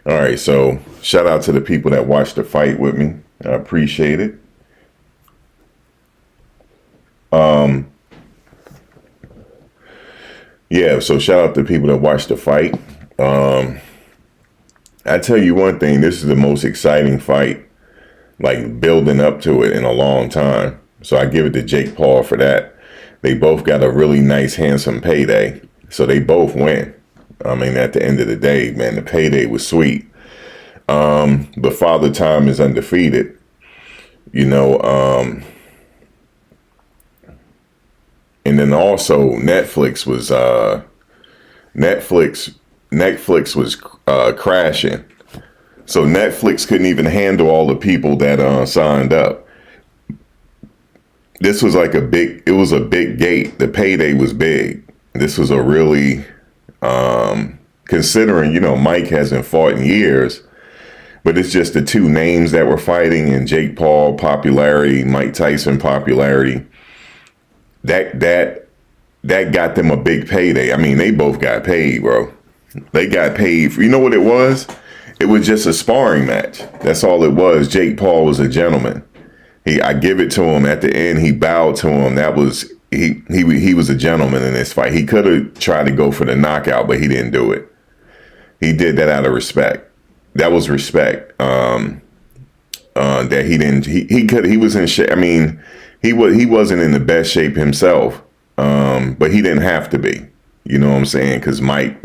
All right, so shout out to the people that watched the fight with me. I appreciate it. Yeah, so shout out to people that watched the fight. Um, I tell you one thing, this is the most exciting fight, like building up to it in a long time. So I give it to Jake Paul for that. They both got a really nice, handsome payday. So they both win. I mean, at the end of the day, man, the payday was sweet. But Father Time is undefeated. You know, and then also Netflix Netflix was crashing. So Netflix couldn't even handle all the people that signed up. This was like it was a big gate. The payday was big. This was a really, considering, Mike hasn't fought in years, but it's just the two names that were fighting, and Jake Paul popularity, Mike Tyson popularity. That got them a big payday. I mean, they both got paid, bro. They got paid. You know what it was? It was just a sparring match. That's all it was. Jake Paul was a gentleman. I give it to him at the end. He bowed to him. That was he was a gentleman in this fight. He could have tried to go for the knockout, but he didn't do it. He did that out of respect. That was respect. That he didn't. He was in shape. I mean, he wasn't in the best shape himself. But he didn't have to be. You know what I'm saying? Because Mike,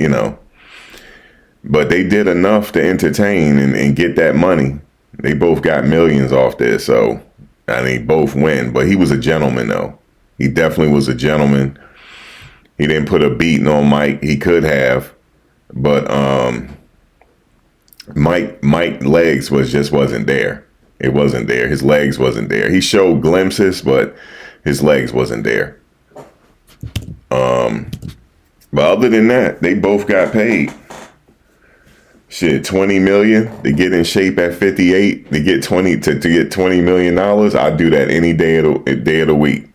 But they did enough to entertain and get that money. They both got millions off this, so they both win. But he was a gentleman, though. He definitely was a gentleman. He didn't put a beating on Mike. He could have, but Mike legs wasn't there. It wasn't there. His legs wasn't there. He showed glimpses, but his legs wasn't there. But other than that, they both got paid. Shit, 20 million to get in shape at 58, to get $20 million. I'd do that any day of the week.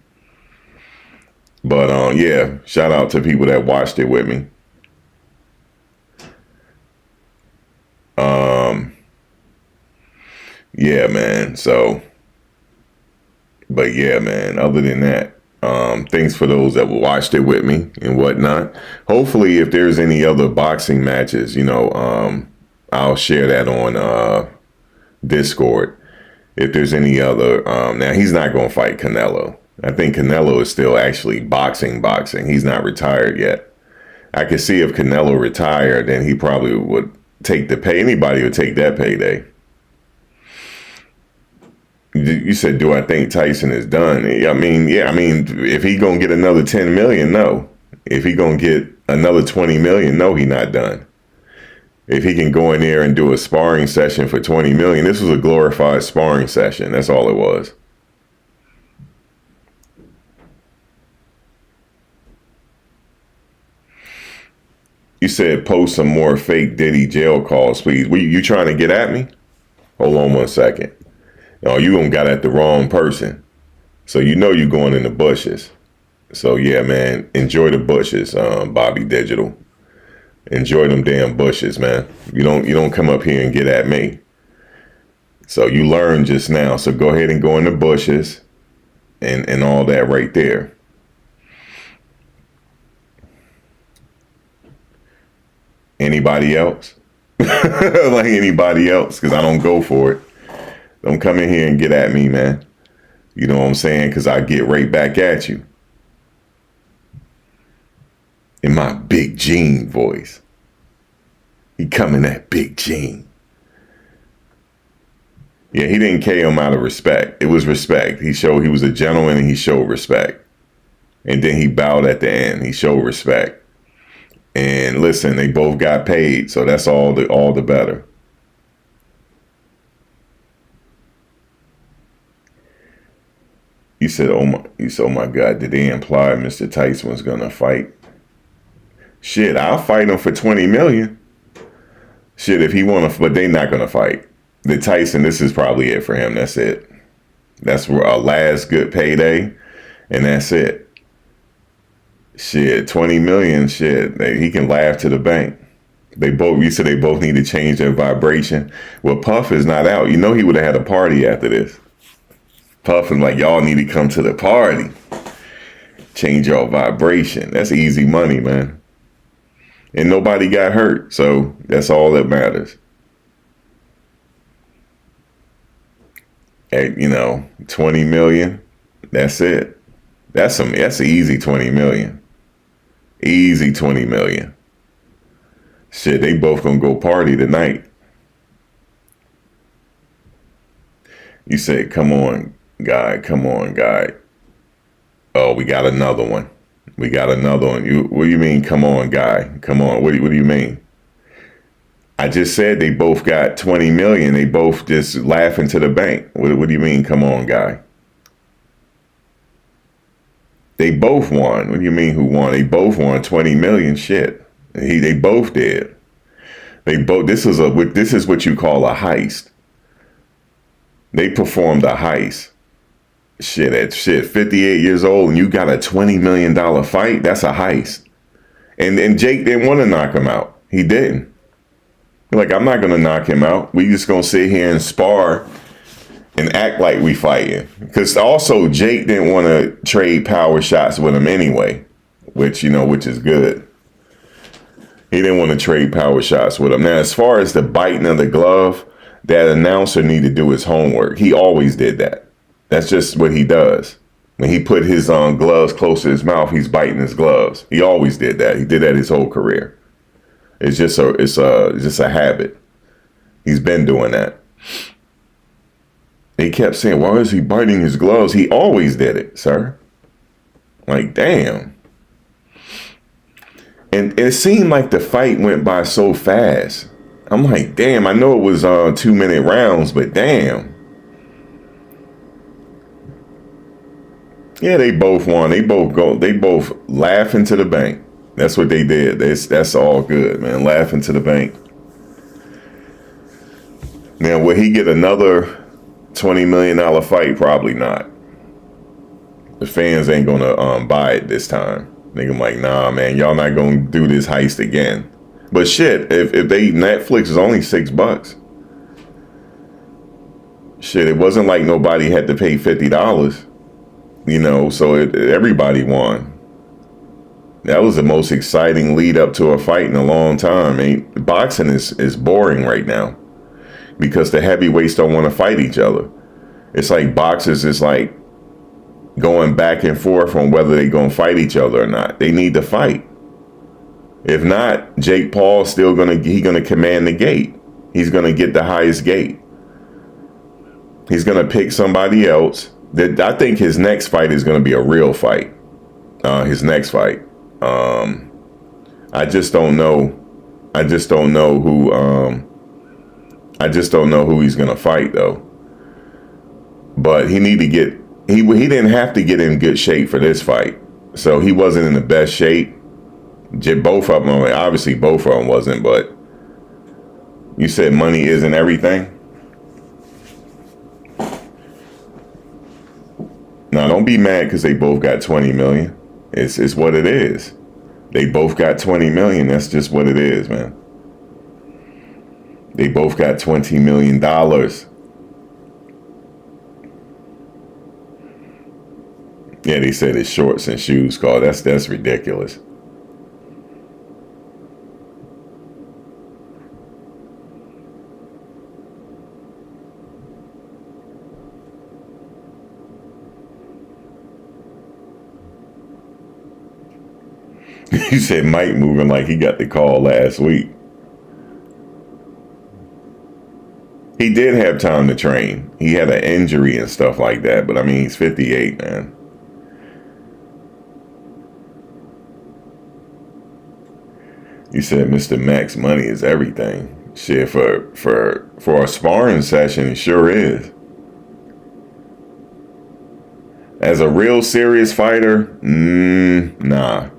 But yeah, shout out to people that watched it with me. Yeah, man. So, but yeah, man. Other than that, thanks for those that watched it with me and whatnot. Hopefully, if there's any other boxing matches, I'll share that on Discord. If there's any other, now he's not going to fight Canelo. I think Canelo is still actually boxing. He's not retired yet. I could see if Canelo retired, then he probably would take the pay. Anybody would take that payday. You said, do I think Tyson is done? I mean, if he gonna get another 10 million, no. If he gonna get another 20 million, no, he not done. If he can go in there and do a sparring session for 20 million, this was a glorified sparring session. That's all it was. You said post some more fake Diddy jail calls, please. You trying to get at me? Hold on one second. No, you gonna got at the wrong person. So you're going in the bushes. So yeah, man, enjoy the bushes, Bobby Digital. Enjoy them damn bushes, man. You don't come up here and get at me. So you learned just now. So go ahead and go in the bushes and all that right there. Anybody else? Like anybody else, because I don't go for it. Don't come in here and get at me, man. You know what I'm saying? Because I get right back at you. In my Big Gene voice. He coming at Big Gene. Yeah, he didn't KO him out of respect. It was respect. He was a gentleman and he showed respect. And then he bowed at the end. He showed respect. And listen, they both got paid, so that's all the better. You said, oh my God, did they imply Mr. Tyson was gonna fight? Shit, I'll fight him for 20 million. Shit, if he wanna, but they not gonna fight. The Tyson, this is probably it for him. That's it. That's a last good payday, and that's it. Shit, 20 million, shit, he can laugh to the bank. You said they both need to change their vibration. Well, Puff is not out. You know he would have had a party after this. Puff is like, y'all need to come to the party. Change your vibration. That's easy money, man. And nobody got hurt, so that's all that matters. At, 20 million, that's it. That's easy 20 million. Easy 20 million. Shit, they both gonna go party tonight. You said, come on, guy. Oh, we got another one. What do you mean, come on, guy? Come on, what do you mean? I just said they both got 20 million. They both just laughing to the bank. What do you mean, come on, guy? They both won. What do you mean, who won? They both won 20 million. Shit. They both did. This is what you call a heist. They performed a heist. At 58 years old, and you got a $20 million fight. That's a heist. And Jake didn't want to knock him out. He didn't. Like, I'm not gonna knock him out. We just gonna sit here and spar and act like we fighting. Because also Jake didn't want to trade power shots with him anyway, which is good. He didn't want to trade power shots with him. Now, as far as the biting of the glove, that announcer need to do his homework. He always did that. That's just what he does. When he put his gloves close to his mouth, he's biting his gloves. He always did that. He did that his whole career. It's just a habit. He's been doing that. They kept saying, why is he biting his gloves? He always did it, sir. Like, damn. And it seemed like the fight went by so fast. I'm like, damn, I know it was 2-minute rounds, but damn. Yeah, they both won. They both laugh into the bank. That's what they did. That's all good, man. Laugh into the bank. Now, will he get another $20 million fight? Probably not. The fans ain't gonna buy it this time. They're like, nah, man, y'all not gonna do this heist again. But shit, if Netflix is only $6. Shit, it wasn't like nobody had to pay $50. So everybody won. That was the most exciting lead up to a fight in a long time. Boxing is boring right now because the heavyweights don't want to fight each other. It's like boxers is like going back and forth on whether they're going to fight each other or not. They need to fight. If not, Jake Paul's still gonna command the gate. He's gonna get the highest gate. He's gonna pick somebody else. I think his next fight is gonna be a real fight. His next fight. I just don't know who. I just don't know who he's gonna fight though. But he didn't have to get in good shape for this fight. So he wasn't in the best shape. Both of them, obviously both of them wasn't, but you said money isn't everything. Now, don't be mad because they both got 20 million. It's what it is. They both got 20 million. That's just what it is, man. They both got $20 million. Yeah, they said it's shorts and shoes called. That's ridiculous. You said Mike moving like he got the call last week. He did have time to train. He had an injury and stuff like that, but I mean, he's 58, man. You said Mr. Max money is everything. Shit, for a sparring session, it sure is. As a real serious fighter, nah.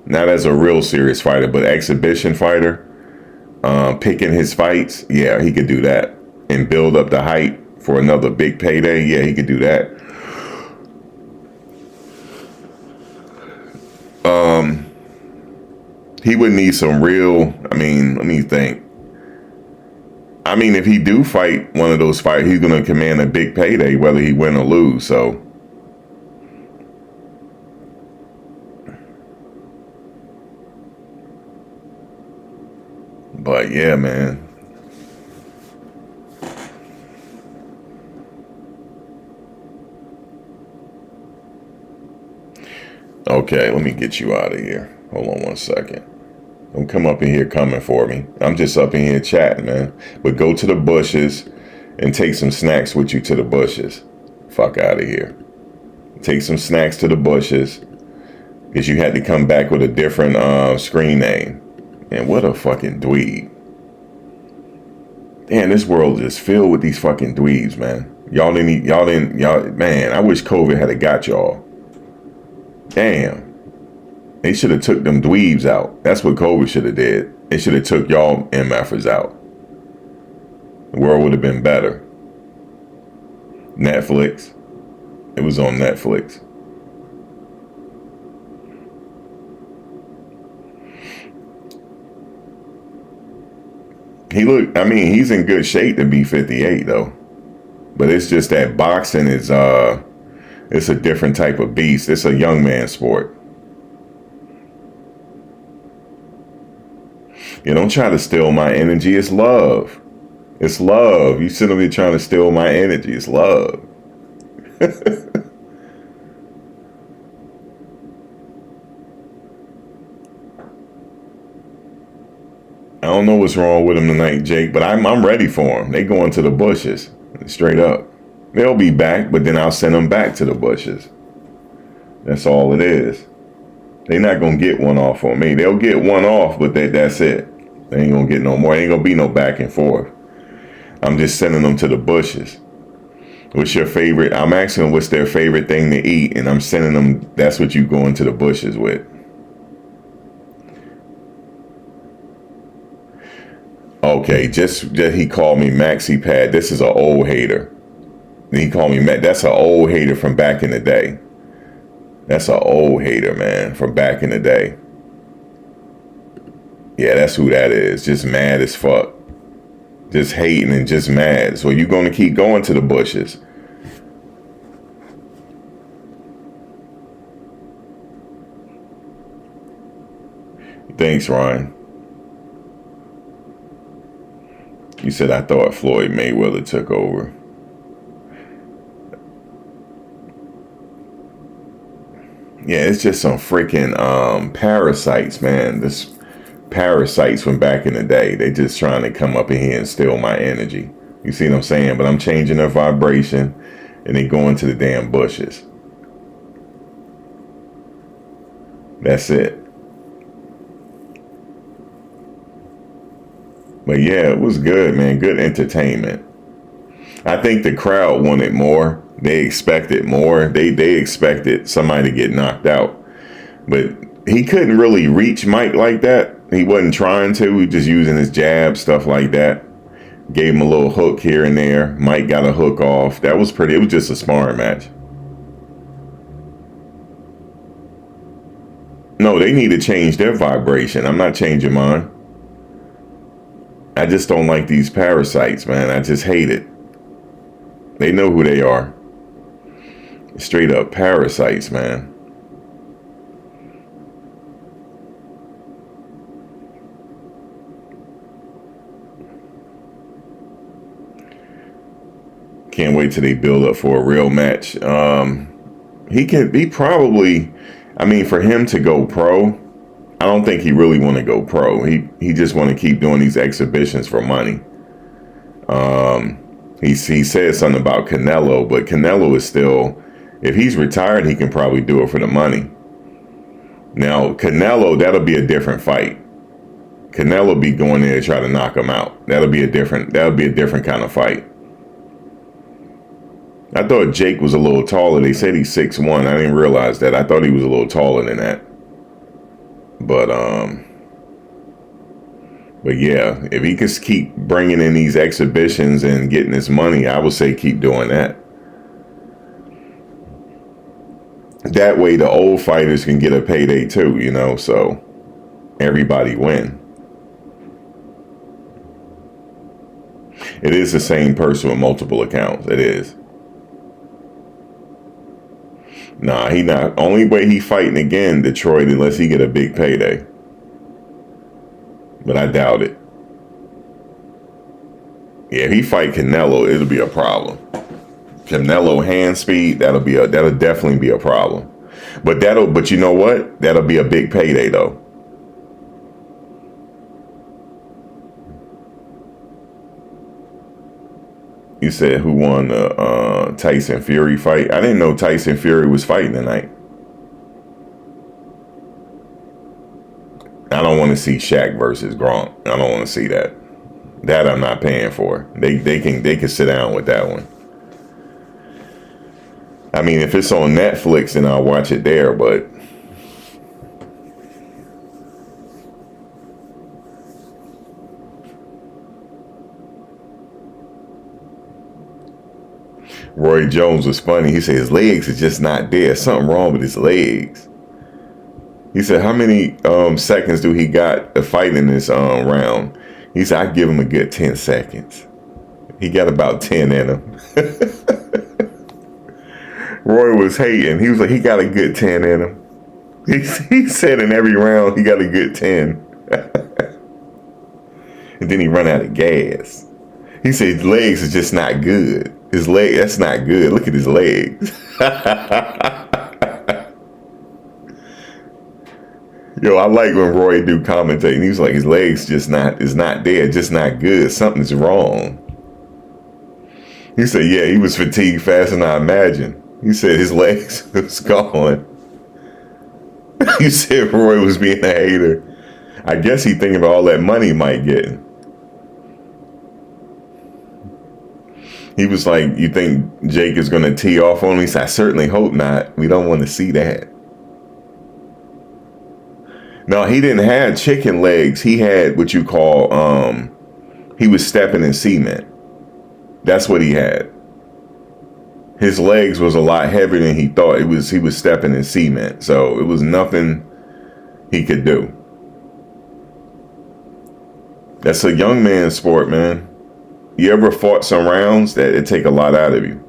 Not as a real serious fighter, but exhibition fighter, picking his fights, yeah, he could do that. And build up the hype for another big payday, yeah, he could do that. He would need some real. I mean, let me think. I mean, if he do fight one of those fights, he's gonna command a big payday, whether he win or lose. So, but yeah, man. Okay, let me get you out of here. Hold on one second. Don't come up in here coming for me. I'm just up in here chatting, man. But go to the bushes and take some snacks with you to the bushes. Fuck out of here. Take some snacks to the bushes. Because you had to come back with a different screen name. And what a fucking dweeb. Damn, this world is filled with these fucking dweebs, man. Man, I wish COVID had got y'all. Damn. They should have took them dweebs out. That's what COVID should have did. They should have took y'all MFers out. The world would have been better. Netflix. It was on Netflix. He's in good shape to be 58 though. But it's just that boxing is it's a different type of beast. It's a young man sport. You don't try to steal my energy. It's love. It's love. You sit over here trying to steal my energy. It's love. I don't know what's wrong with them tonight, Jake, but I'm ready for them. They going to the bushes, straight up. They'll be back, but then I'll send them back to the bushes. That's all it is. They're not going to get one off on me. They'll get one off, but that's it. They ain't going to get no more. Ain't going to be no back and forth. I'm just sending them to the bushes. What's your favorite? I'm asking them what's their favorite thing to eat, and I'm sending them, that's what you go into the bushes with. Okay, just he called me Maxi Pad. This is an old hater. He called me Matt. That's an old hater from back in the day. That's an old hater, man, from back in the day. Yeah, that's who that is. Just mad as fuck. Just hating and just mad. So you're going to keep going to the bushes. Thanks, Ryan. You said, I thought Floyd Mayweather took over. Yeah, it's just some freaking parasites, man. This parasites from back in the day. They just trying to come up in here and steal my energy. You see what I'm saying? But I'm changing their vibration and they go into the damn bushes. That's it. But yeah, it was good, man. Good entertainment. I think the crowd wanted more. They expected more. They expected somebody to get knocked out. But he couldn't really reach Mike like that. He wasn't trying to. He was just using his jab, stuff like that. Gave him a little hook here and there. Mike got a hook off. That was pretty. It was just a sparring match. No, they need to change their vibration. I'm not changing mine. I just don't like these parasites, man. I just hate it. They know who they are. Straight up parasites, man. Can't wait till they build up for a real match. He probably, I mean, for him to go pro, I don't think he really want to go pro. He just want to keep doing these exhibitions for money. He said something about Canelo, but Canelo is still, if he's retired, he can probably do it for the money. Now, Canelo, that'll be a different fight. Canelo be going there to try to knock him out. That'll be a different kind of fight. I thought Jake was a little taller. They said he's 6'1". I didn't realize that. I thought he was a little taller than that. But yeah, if he could keep bringing in these exhibitions and getting his money, I would say keep doing that. That way the old fighters can get a payday too, you know, so everybody win. It is the same person with multiple accounts. It is. Nah, he not. Only way he fighting again, Detroit, unless he get a big payday. But I doubt it. Yeah, if he fight Canelo, it'll be a problem. Canelo hand speed, that'll definitely be a problem. But you know what? That'll be a big payday though. You said who won the Tyson Fury fight? I didn't know Tyson Fury was fighting tonight. I don't want to see Shaq versus Gronk. I don't want to see that. That I'm not paying for. They can sit down with that one. I mean, if it's on Netflix, then I'll watch it there. But Roy Jones was funny. He said his legs are just not there. Something wrong with his legs. He said, how many seconds do he got to fight in this round? He said, I'd give him a good 10 seconds. He got about 10 in him. Roy was hating. He was like, he got a good 10 in him. He said in every round, he got a good 10. And then he run out of gas. He said his legs are just not good. His leg, that's not good. Look at his legs. Yo, I like when Roy do commentating. He was like, his legs is not there, just not good. Something's wrong. He said, yeah, he was fatigued faster than I imagined. He said his legs was gone. He said Roy was being a hater. I guess he thinking about all that money he might get. He was like, you think Jake is going to tee off on me? He said, I certainly hope not. We don't want to see that. No, he didn't have chicken legs. He had what you call, he was stepping in cement. That's what he had. His legs was a lot heavier than he thought. He was stepping in cement. So it was nothing he could do. That's a young man's sport, man. You ever fought some rounds that it take a lot out of you?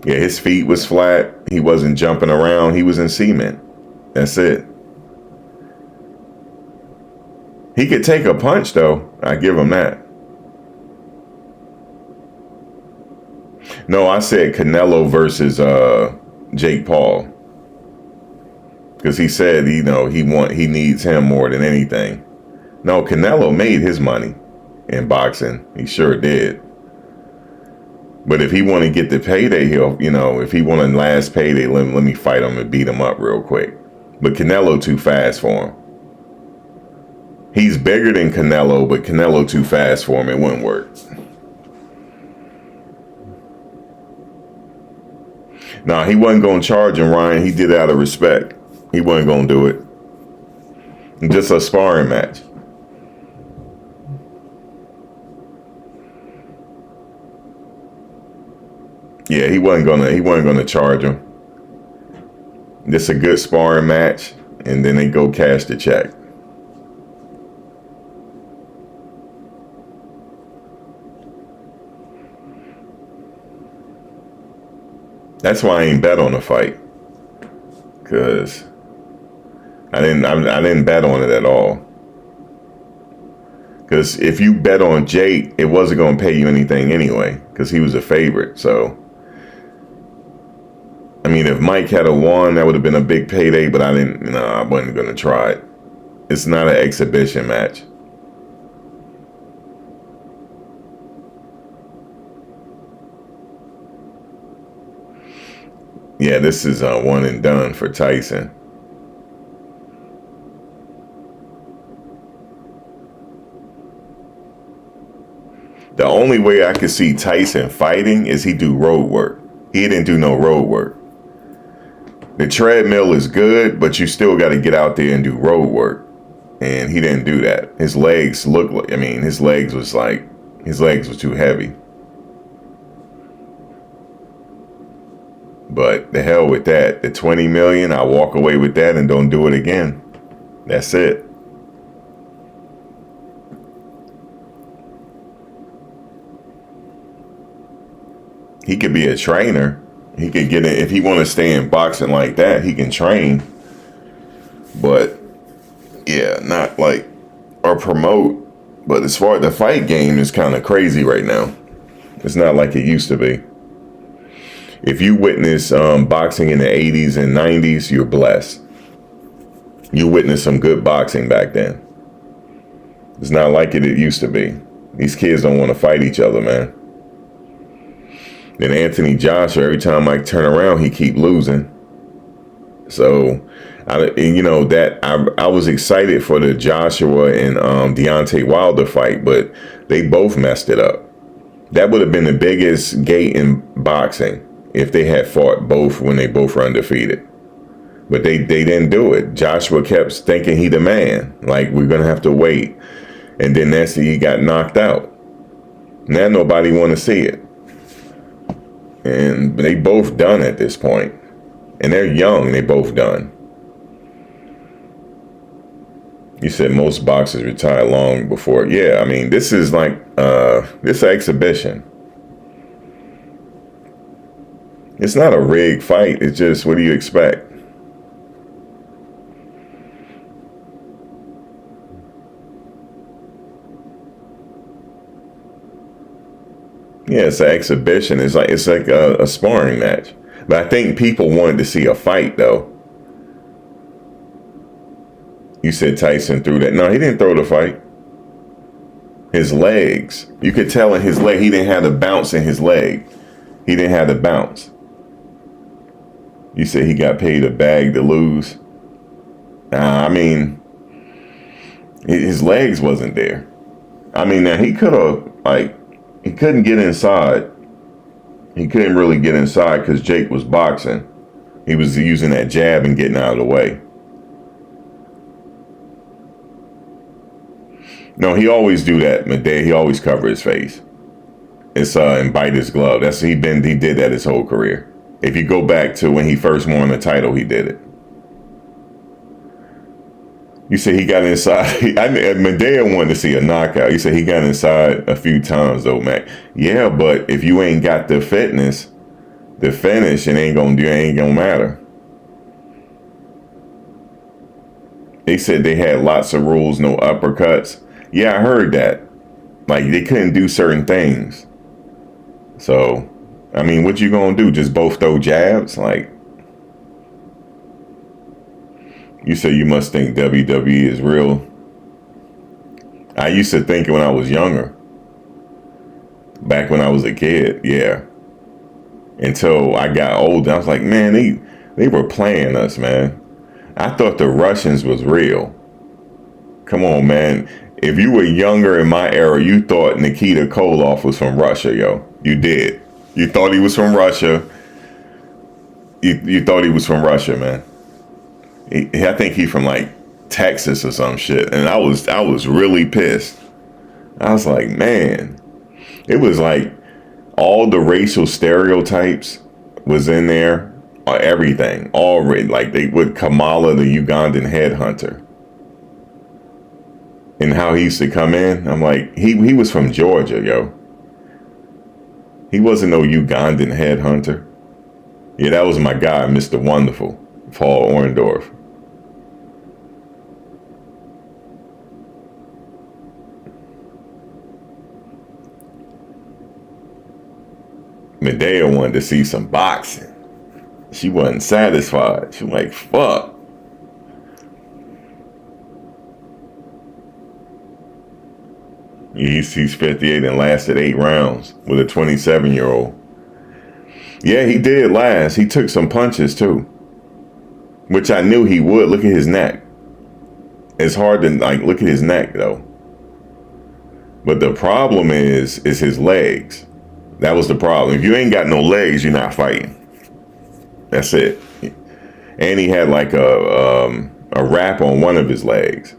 Yeah, his feet was flat. He wasn't jumping around. He was in cement. That's it. He could take a punch, though. I give him that. No, I said Canelo versus Jake Paul. Because he said, he needs him more than anything. No, Canelo made his money in boxing. He sure did. But if he want to get the payday, if he want a last payday, let me fight him and beat him up real quick. But Canelo too fast for him. He's bigger than Canelo, but Canelo too fast for him. It wouldn't work. Nah, he wasn't going to charge him, Ryan. He did it out of respect. He wasn't going to do it. Just a sparring match. Yeah, he wasn't gonna charge him. Just a good sparring match, and then they go cash the check. That's why I ain't bet on the fight, cause I didn't bet on it at all. Cause if you bet on Jake, it wasn't gonna pay you anything anyway, cause he was a favorite. So, I mean, if Mike had a won, that would have been a big payday. But I didn't. I wasn't gonna try it. It's not an exhibition match. Yeah, this is one and done for Tyson. The only way I could see Tyson fighting is he do road work. He didn't do no road work. The treadmill is good, but you still got to get out there and do road work. And he didn't do that. His legs looked like, his legs were too heavy. But the hell with that. The 20 million, I'll walk away with that and don't do it again. That's it. He could be a trainer. He could get in if he want to stay in boxing like that. He can train, but yeah, not like or promote. But as far as the fight game is kind of crazy right now. It's not like it used to be. If you witness boxing in the 80s and 90s, you're blessed. You witnessed some good boxing back then. It's not like it used to be. These kids don't want to fight each other, man. Then Anthony Joshua, every time I turn around, he keep losing. So, I was excited for the Joshua and Deontay Wilder fight, but they both messed it up. That would have been the biggest gate in boxing if they had fought both when they both were undefeated. But they didn't do it. Joshua kept thinking he the man. Like, we're going to have to wait. And then he got knocked out. Now nobody want to see it. And they both done at this point. And they're young. They both done. You said most boxers retire long before. Yeah, I mean, this is like, this exhibition. It's not a rigged fight. It's just, what do you expect? Yeah, it's an exhibition. It's like a sparring match. But I think people wanted to see a fight, though. You said Tyson threw that. No, he didn't throw the fight. His legs. You could tell in his leg, he didn't have the bounce in his leg. He didn't have the bounce. You said he got paid a bag to lose. I mean, his legs wasn't there. I mean, now he could have, he couldn't get inside. He couldn't really get inside because Jake was boxing. He was using that jab and getting out of the way. No, he always do that, Madea. He always cover his face. It's and bite his glove. He did that his whole career. If you go back to when he first won the title, he did it. You said he got inside. Madea wanted to see a knockout. You said he got inside a few times though, Mac. Yeah, but if you ain't got the fitness, the finish, it ain't gonna matter. They said they had lots of rules, no uppercuts. Yeah, I heard that. Like, they couldn't do certain things. So, I mean, what you gonna do? Just both throw jabs? Like, you say you must think WWE is real. I used to think it when I was younger. Back when I was a kid, yeah. Until I got older, I was like, man, they were playing us, man. I thought the Russians was real. Come on, man. If you were younger in my era, you thought Nikita Koloff was from Russia, yo. You did. You thought he was from Russia. You thought he was from Russia, man. I think he's from like Texas or some shit. And I was really pissed. I was like, man. It was like all the racial stereotypes was in there. Everything. Already. Like they would Kamala, the Ugandan headhunter. And how he used to come in. I'm like, he was from Georgia, yo. He wasn't no Ugandan headhunter. Yeah, that was my guy, Mr. Wonderful, Paul Orndorff. Madea wanted to see some boxing. She wasn't satisfied. She was like, fuck. He's 58 and lasted 8 rounds with a 27-year-old. Yeah, he did last. He took some punches too, which I knew he would. Look at his neck. It's hard to look at his neck though. But the problem is his legs. That was the problem. If you ain't got no legs, you're not fighting. That's it. And he had like a wrap on one of his legs.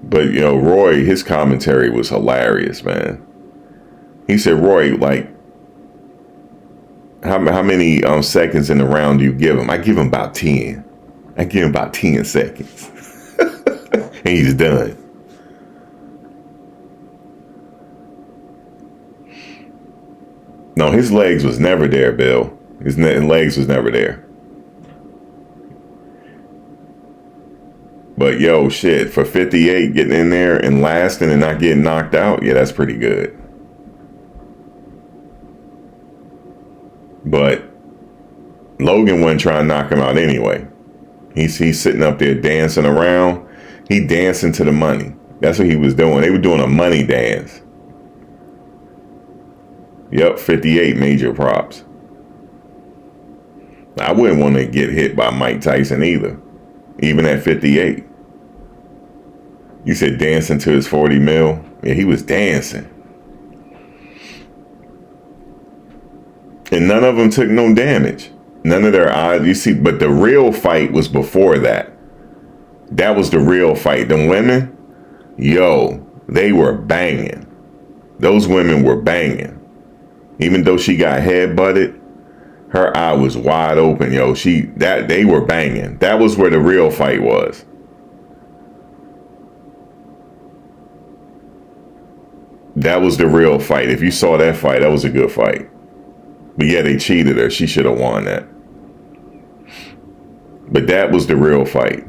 But, you know, Roy, his commentary was hilarious, man. He said, Roy, like, how many seconds in the round do you give him? I give him about 10. I give him about 10 seconds. And he's done. No, his legs was never there, Bill. His legs was never there. But yo, shit, for 58, getting in there and lasting and not getting knocked out, yeah, that's pretty good. But Logan wasn't trying to knock him out anyway. He's sitting up there dancing around. He dancing to the money. That's what he was doing. They were doing a money dance. Yep, 58 major props. I wouldn't want to get hit by Mike Tyson either, even at 58. You said dancing to his 40 mil? Yeah, he was dancing. And none of them took no damage. None of their eyes, you see, but the real fight was before that. That was the real fight. Them women, yo, they were banging. Those women were banging. Even though she got head butted, her eye was wide open, yo. They were banging. That was where the real fight was. That was the real fight. If you saw that fight, that was a good fight. But yeah, they cheated her. She should have won that. But that was the real fight.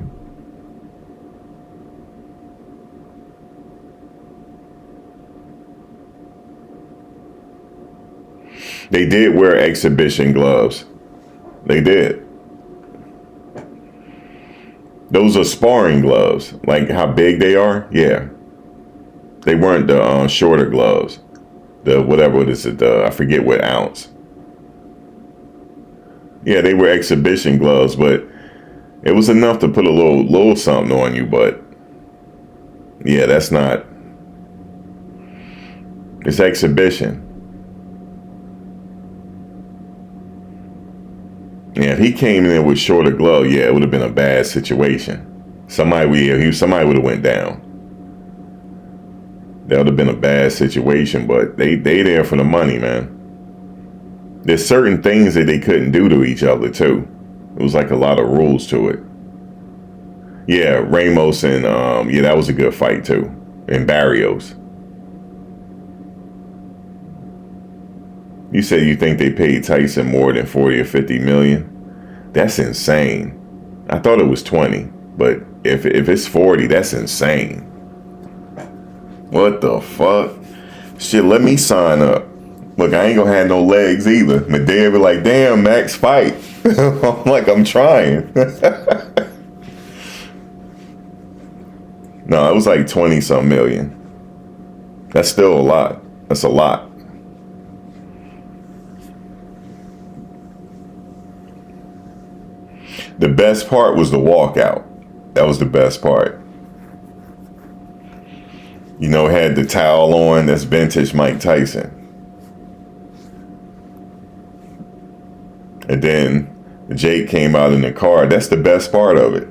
They did wear exhibition gloves. They did. Those are sparring gloves. Like how big they are? Yeah. They weren't the shorter gloves. The whatever it is, I forget what ounce. Yeah, they were exhibition gloves, but it was enough to put a little something on you. But yeah, that's not. It's exhibition. Yeah, if he came in with shorter glove, yeah, it would have been a bad situation. Somebody would have went down. That would have been a bad situation, but they there for the money, man. There's certain things that they couldn't do to each other too. It was like a lot of rules to it. Yeah, Ramos and yeah, that was a good fight too. And Barrios. You said you think they paid Tyson more than 40 or 50 million? That's insane. I thought it was 20, but if it's 40, that's insane. What the fuck? Shit, let me sign up. Look, I ain't gonna have no legs either. My dad be like, damn, Max, fight. I'm like, I'm trying. No, it was like 20 some million. That's still a lot. That's a lot. The best part was the walkout. That was the best part. You know, had the towel on. That's vintage Mike Tyson. And then Jake came out in the car. That's the best part of it.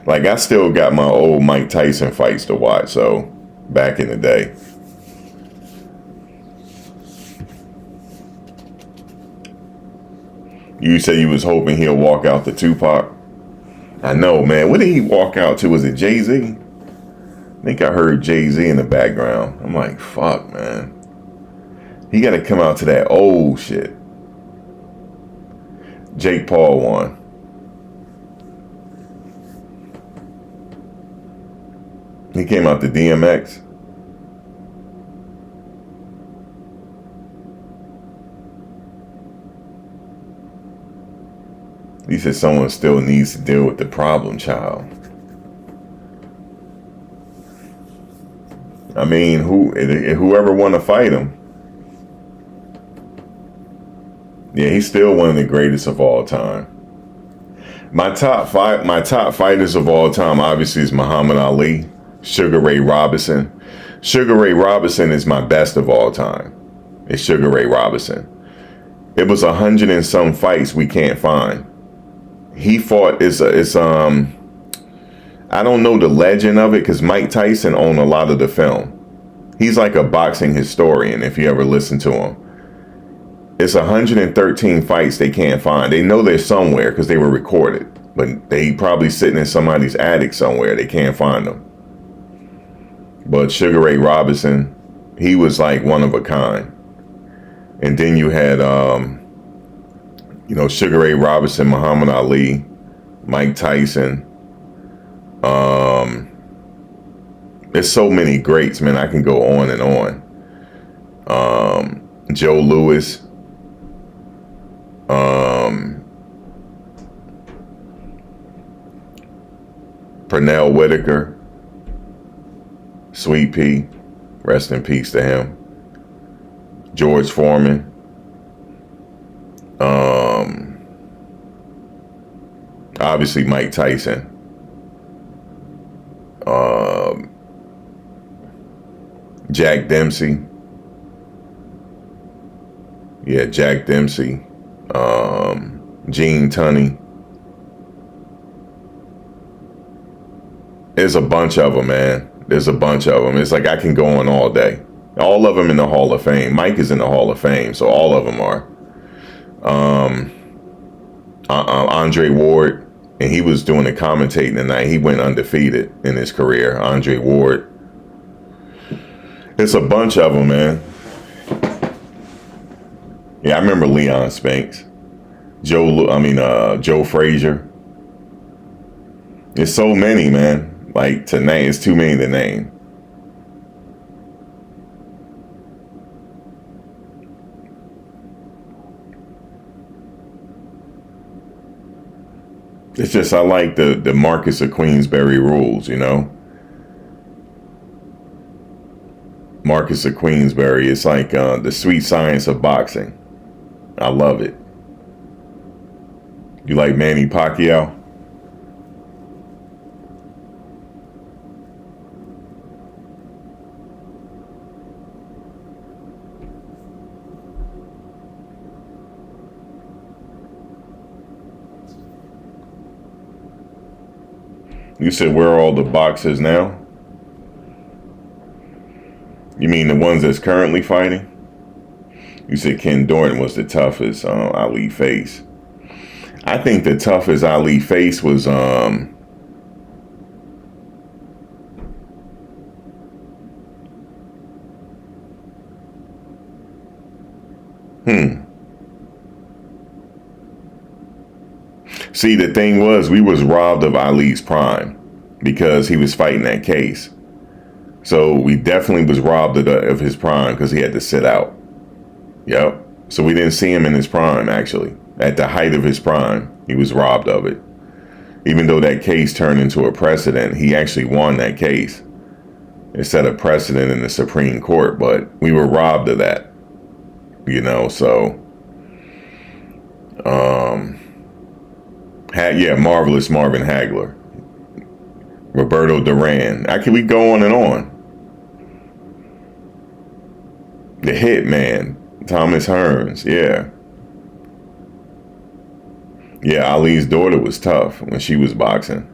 Like, I still got my old Mike Tyson fights to watch, so back in the day. You said you was hoping he'll walk out to Tupac. I know, man. What did he walk out to? Was it Jay-Z? I think I heard Jay-Z in the background. I'm like, fuck, man. He got to come out to that old shit. Jake Paul won. He came out to DMX. He said someone still needs to deal with the problem child. I mean, whoever want to fight him. Yeah, he's still one of the greatest of all time. My top fighters of all time obviously is Muhammad Ali, Sugar Ray Robinson. Sugar Ray Robinson is my best of all time. It's Sugar Ray Robinson. It was 100 and some fights we can't find. He fought I don't know the legend of it because Mike Tyson owned a lot of the film. He's like a boxing historian if you ever listen to him. It's 113 fights they can't find. They know they're somewhere because they were recorded, but they probably sitting in somebody's attic somewhere. They can't find them. But Sugar Ray Robinson, he was like one of a kind. And then you had, Sugar Ray Robinson, Muhammad Ali, Mike Tyson. There's so many greats, man. I can go on and on. Joe Louis. Pernell Whitaker. Sweet Pea. Rest in peace to him. George Foreman. Obviously Mike Tyson. Jack Dempsey. Yeah, Jack Dempsey. Gene Tunney. There's a bunch of them, man. There's a bunch of them. It's like I can go on all day. All of them in the Hall of Fame. Mike is in the Hall of Fame, so all of them are. Andre Ward, and he was doing the commentating tonight. He went undefeated in his career. Andre Ward. It's a bunch of them, man. Yeah, I remember Leon Spinks. Joe Frazier. There's so many, man. Like, to name, it's too many to name. It's just, I like the Marcus of Queensberry rules, you know? Marcus of Queensberry. It's like the sweet science of boxing. I love it. You like Manny Pacquiao? You said, where are all the boxers now? You mean the ones that's currently fighting? You said Ken Dorton was the toughest Ali faced. I think the toughest Ali faced was See, the thing was, we was robbed of Ali's prime because he was fighting that case. So we definitely was robbed of his prime because he had to sit out. Yep. So we didn't see him in his prime, actually. At the height of his prime, he was robbed of it. Even though that case turned into a precedent, he actually won that case. It set a precedent in the Supreme Court, but we were robbed of that. You know, so... Marvelous Marvin Hagler. Roberto Duran. We go on and on. The Hitman. Thomas Hearns. Yeah. Yeah, Ali's daughter was tough when she was boxing.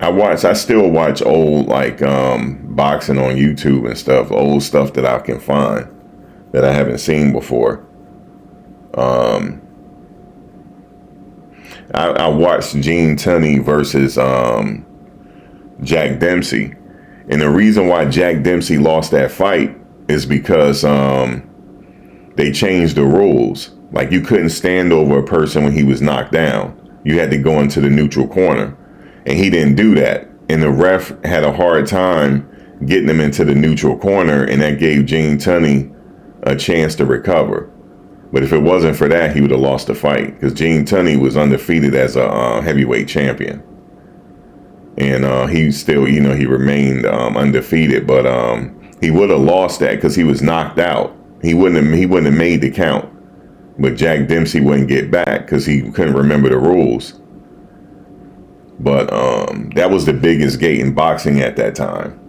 I still watch old, like, boxing on YouTube and stuff, old stuff that I can find that I haven't seen before. I watched Gene Tunney versus Jack Dempsey. And the reason why Jack Dempsey lost that fight is because they changed the rules. Like, you couldn't stand over a person when he was knocked down. You had to go into the neutral corner. And he didn't do that. And the ref had a hard time getting him into the neutral corner, and that gave Gene Tunney a chance to recover. But if it wasn't for that, he would have lost the fight, because Gene Tunney was undefeated as a heavyweight champion. And he still, he remained undefeated, but he would have lost that because he was knocked out. He wouldn't have made the count. But Jack Dempsey wouldn't get back because he couldn't remember the rules. But that was the biggest gate in boxing at that time.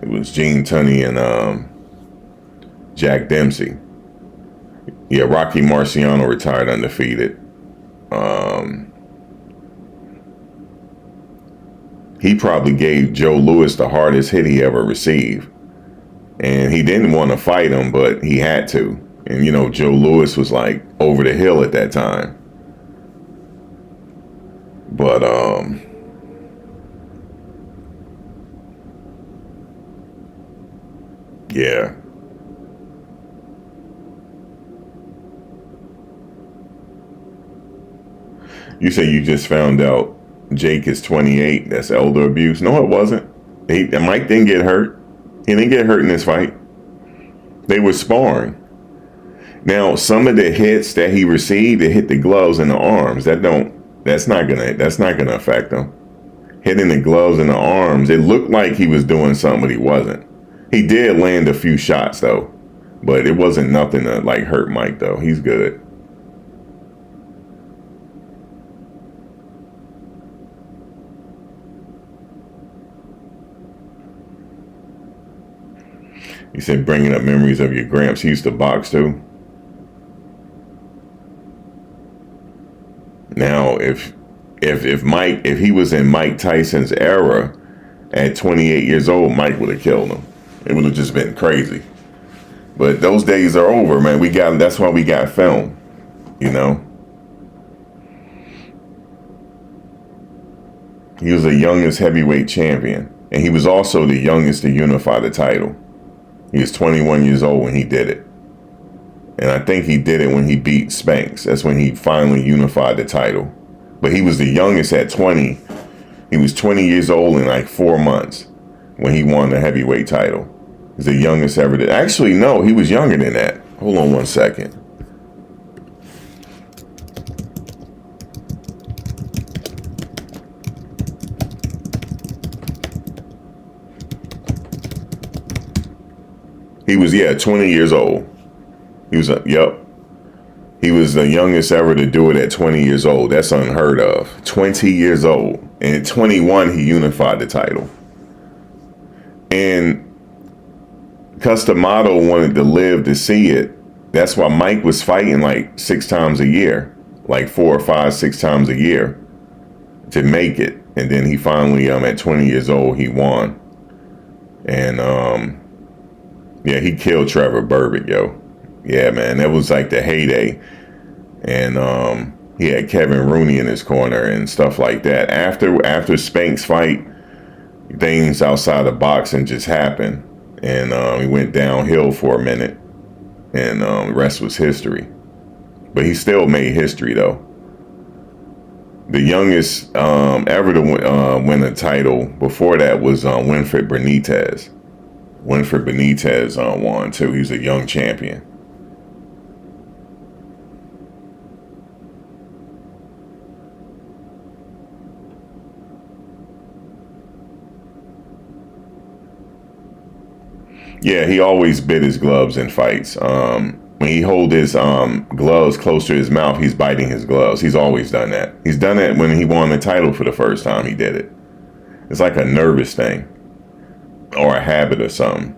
It was Gene Tunney and Jack Dempsey. Yeah, Rocky Marciano retired undefeated. he probably gave Joe Louis the hardest hit he ever received. And he didn't want to fight him, but he had to. And, you know, Joe Louis was like over the hill at that time. But, yeah. You say you just found out Jake is 28. That's elder abuse. No, it wasn't. Mike didn't get hurt. He didn't get hurt in this fight. They were sparring. Now, some of the hits that he received, it hit the gloves and the arms. That's not gonna affect him. Hitting the gloves and the arms, it looked like he was doing something, but he wasn't. He did land a few shots though, but it wasn't nothing to like hurt Mike though. He's good. You said bringing up memories of your gramps. He used to box too. Now, if he was in Mike Tyson's era at 28 years old, Mike would have killed him. It would have just been crazy. But those days are over, man. That's why we got film, you know. He was the youngest heavyweight champion, and he was also the youngest to unify the title. He was 21 years old when he did it. And I think he did it when he beat Spanks. That's when he finally unified the title. But he was the youngest at 20. He was 20 years old in like 4 months when he won the heavyweight title. He's the youngest ever did. Actually, no, he was younger than that. Hold on one second. He was, 20 years old. He was, He was the youngest ever to do it at 20 years old. That's unheard of. 20 years old. And at 21, he unified the title. And Customato wanted to live to see it. That's why Mike was fighting like 6 times a year. Like 4 or 5, 6 times a year to make it. And then he finally, at 20 years old, he won. And, he killed Trevor Berbick, yo. Yeah, man, that was like the heyday. And he had Kevin Rooney in his corner and stuff like that. After Spank's fight, things outside of boxing just happened. And he went downhill for a minute. And the rest was history. But he still made history, though. The youngest ever to win a title before that was Winfred Benitez. Winfred Benitez won, too. He was a young champion. Yeah, he always bit his gloves in fights. When he hold his gloves close to his mouth, he's biting his gloves. He's always done that. He's done it when he won the title for the first time. He did it. It's like a nervous thing or a habit or something.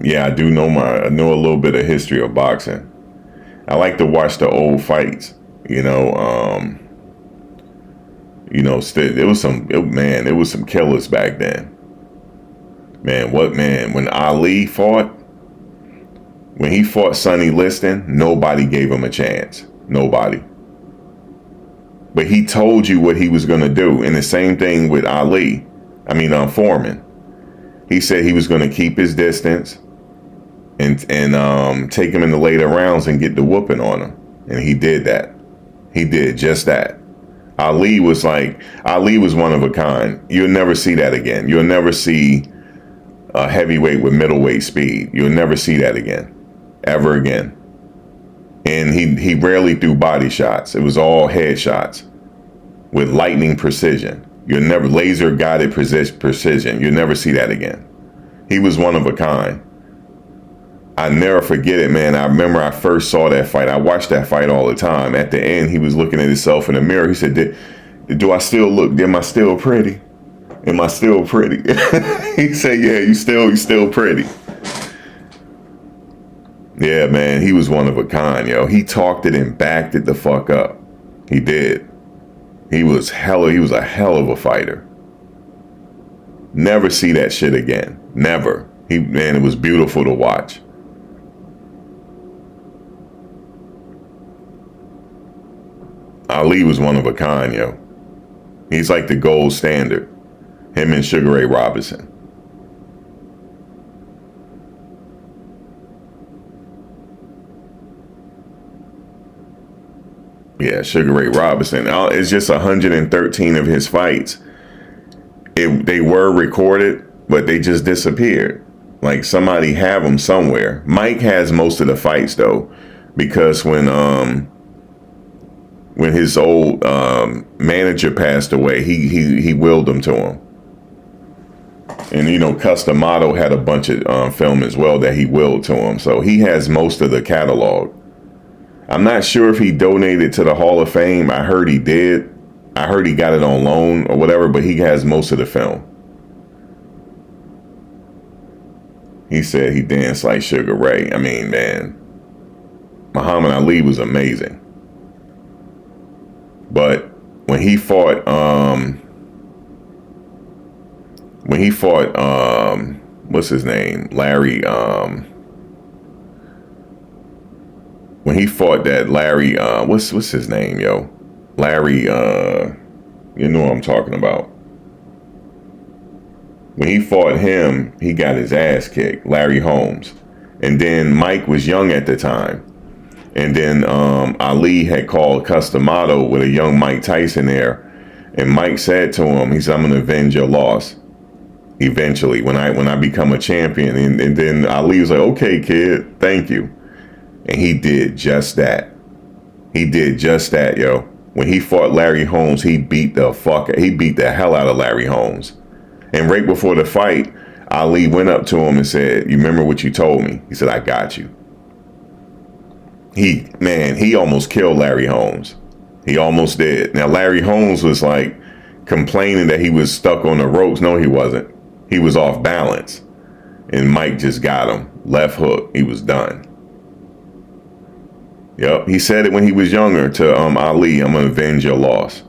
Yeah, I know a little bit of history of boxing. I like to watch the old fights. There was some killers back then. When Ali fought, when he fought Sonny Liston, nobody gave him a chance. Nobody. But he told you what he was going to do. And the same thing with Foreman. He said he was going to keep his distance and take him in the later rounds and get the whooping on him. And he did that. He did just that. Ali was one of a kind. You'll never see that again. You'll never see a heavyweight with middleweight speed. You'll never see that again. Ever again. And he rarely threw body shots. It was all head shots with lightning precision. You'll never laser guided precision. You'll never see that again. He was one of a kind. I never forget it, man. I remember I first saw that fight. I watched that fight all the time. At the end, he was looking at himself in the mirror. He said, do I still look? Am I still pretty? Am I still pretty? He said, yeah, you still pretty. Yeah, man, he was one of a kind, yo. He talked it and backed it the fuck up. He did. He was a hell of a fighter. Never see that shit again. Never. Man, it was beautiful to watch. Ali was one of a kind, yo. He's like the gold standard. Him and Sugar Ray Robinson. Yeah, Sugar Ray Robinson. It's just 113 of his fights. They were recorded, but they just disappeared. Like somebody have them somewhere. Mike has most of the fights though, because when his old manager passed away, he willed them to him. And Customato had a bunch of film as well that he willed to him, so he has most of the catalog. I'm not sure if he donated to the Hall of Fame. I heard he did. I heard he got it on loan or whatever, but he has most of the film. He said he danced like Sugar Ray. I mean, man, Muhammad Ali was amazing. But when he fought, what's his name? Larry, when he fought that Larry, what's his name, yo? Larry, you know what I'm talking about. When he fought him, he got his ass kicked, Larry Holmes. And then Mike was young at the time. And then Ali had called Customato with a young Mike Tyson there. And Mike said to him, he said, I'm going to avenge your loss eventually when I become a champion. And then Ali was like, okay, kid, thank you. And he did just that. He did just that, yo. When he fought Larry Holmes, he beat the hell out of Larry Holmes. And right before the fight, Ali went up to him and said, you remember what you told me? He said, I got you. He almost killed Larry Holmes. He almost did. Now, Larry Holmes was like complaining that he was stuck on the ropes. No, he wasn't. He was off balance. And Mike just got him. Left hook. He was done. Yep. He said it when he was younger to Ali, I'm going to avenge your loss.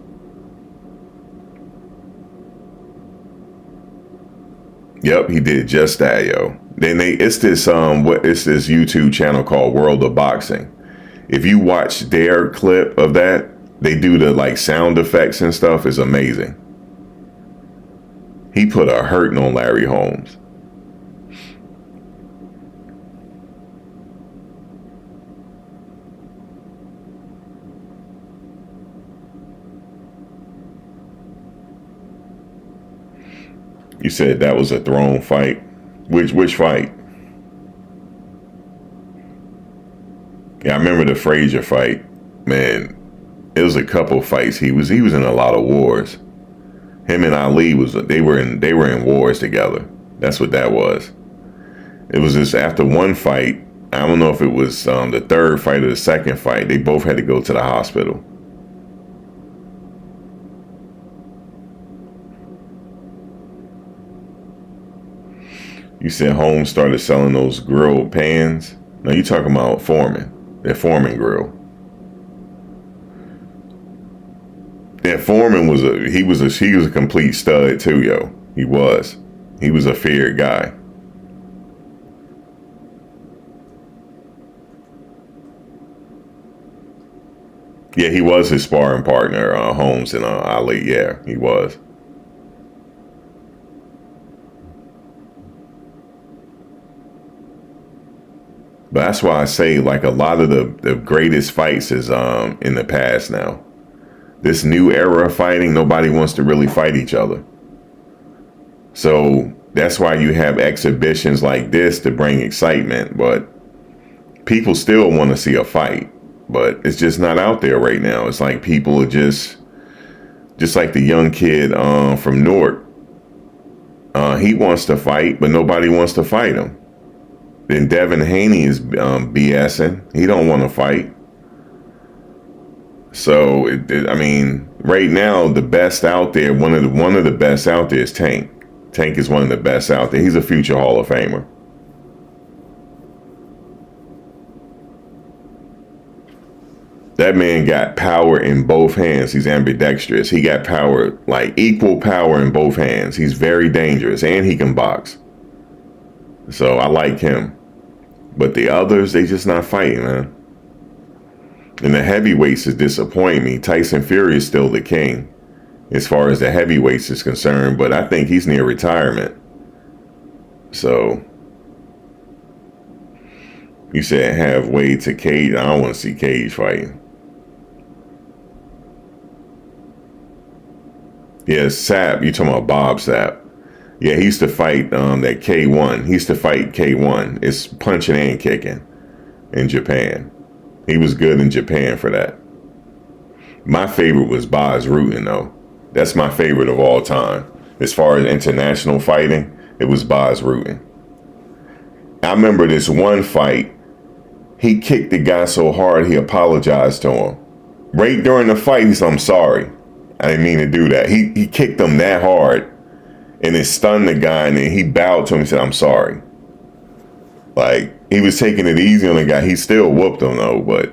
Yep, he did just that, yo. Then it's this YouTube channel called World of Boxing. If you watch their clip of that, they do the like sound effects and stuff. It's amazing. He put a hurting on Larry Holmes. You said that was a throne fight. Which fight? Yeah, I remember the Frazier fight. Man, it was a couple fights. He was in a lot of wars. Him and Ali they were in wars together. That's what that was. It was just after one fight. I don't know if it was the third fight or the second fight. They both had to go to the hospital. You said Holmes started selling those grilled pans. No, you talking about Foreman. That Foreman grill. That Foreman was a complete stud too, yo. He was a feared guy. Yeah, he was his sparring partner, Holmes and Ali. Yeah, he was. But that's why I say, like, a lot of the greatest fights is in the past now. This new era of fighting, nobody wants to really fight each other. So that's why you have exhibitions like this to bring excitement. But people still want to see a fight. But it's just not out there right now. It's like people are just like the young kid from Newark. He wants to fight, but nobody wants to fight him. Then Devin Haney is BSing. He don't want to fight. So I mean, right now the best out there, one of the best out there is Tank. Tank is one of the best out there. He's a future Hall of Famer. That man got power in both hands. He's ambidextrous. He got power, like equal power in both hands. He's very dangerous, and he can box. So I like him. But the others, they just not fighting, man. And the heavyweights is disappointing me. Tyson Fury is still the king as far as the heavyweights is concerned, but I think he's near retirement. So you said halfway to Cage. I don't want to see Cage fighting. Yeah, Sapp. You talking about Bob Sapp? Yeah, he used to fight that K1. He used to fight K1. It's punching and kicking in Japan. He was good in Japan for that. My favorite was Bas Rutten, though. That's my favorite of all time. As far as international fighting, it was Bas Rutten. I remember this one fight. He kicked the guy so hard he apologized to him. Right during the fight, he said, "I'm sorry. I didn't mean to do that." He kicked him that hard, and it stunned the guy, and then he bowed to him and said, "I'm sorry." Like, he was taking it easy on the guy. He still whooped him, though, but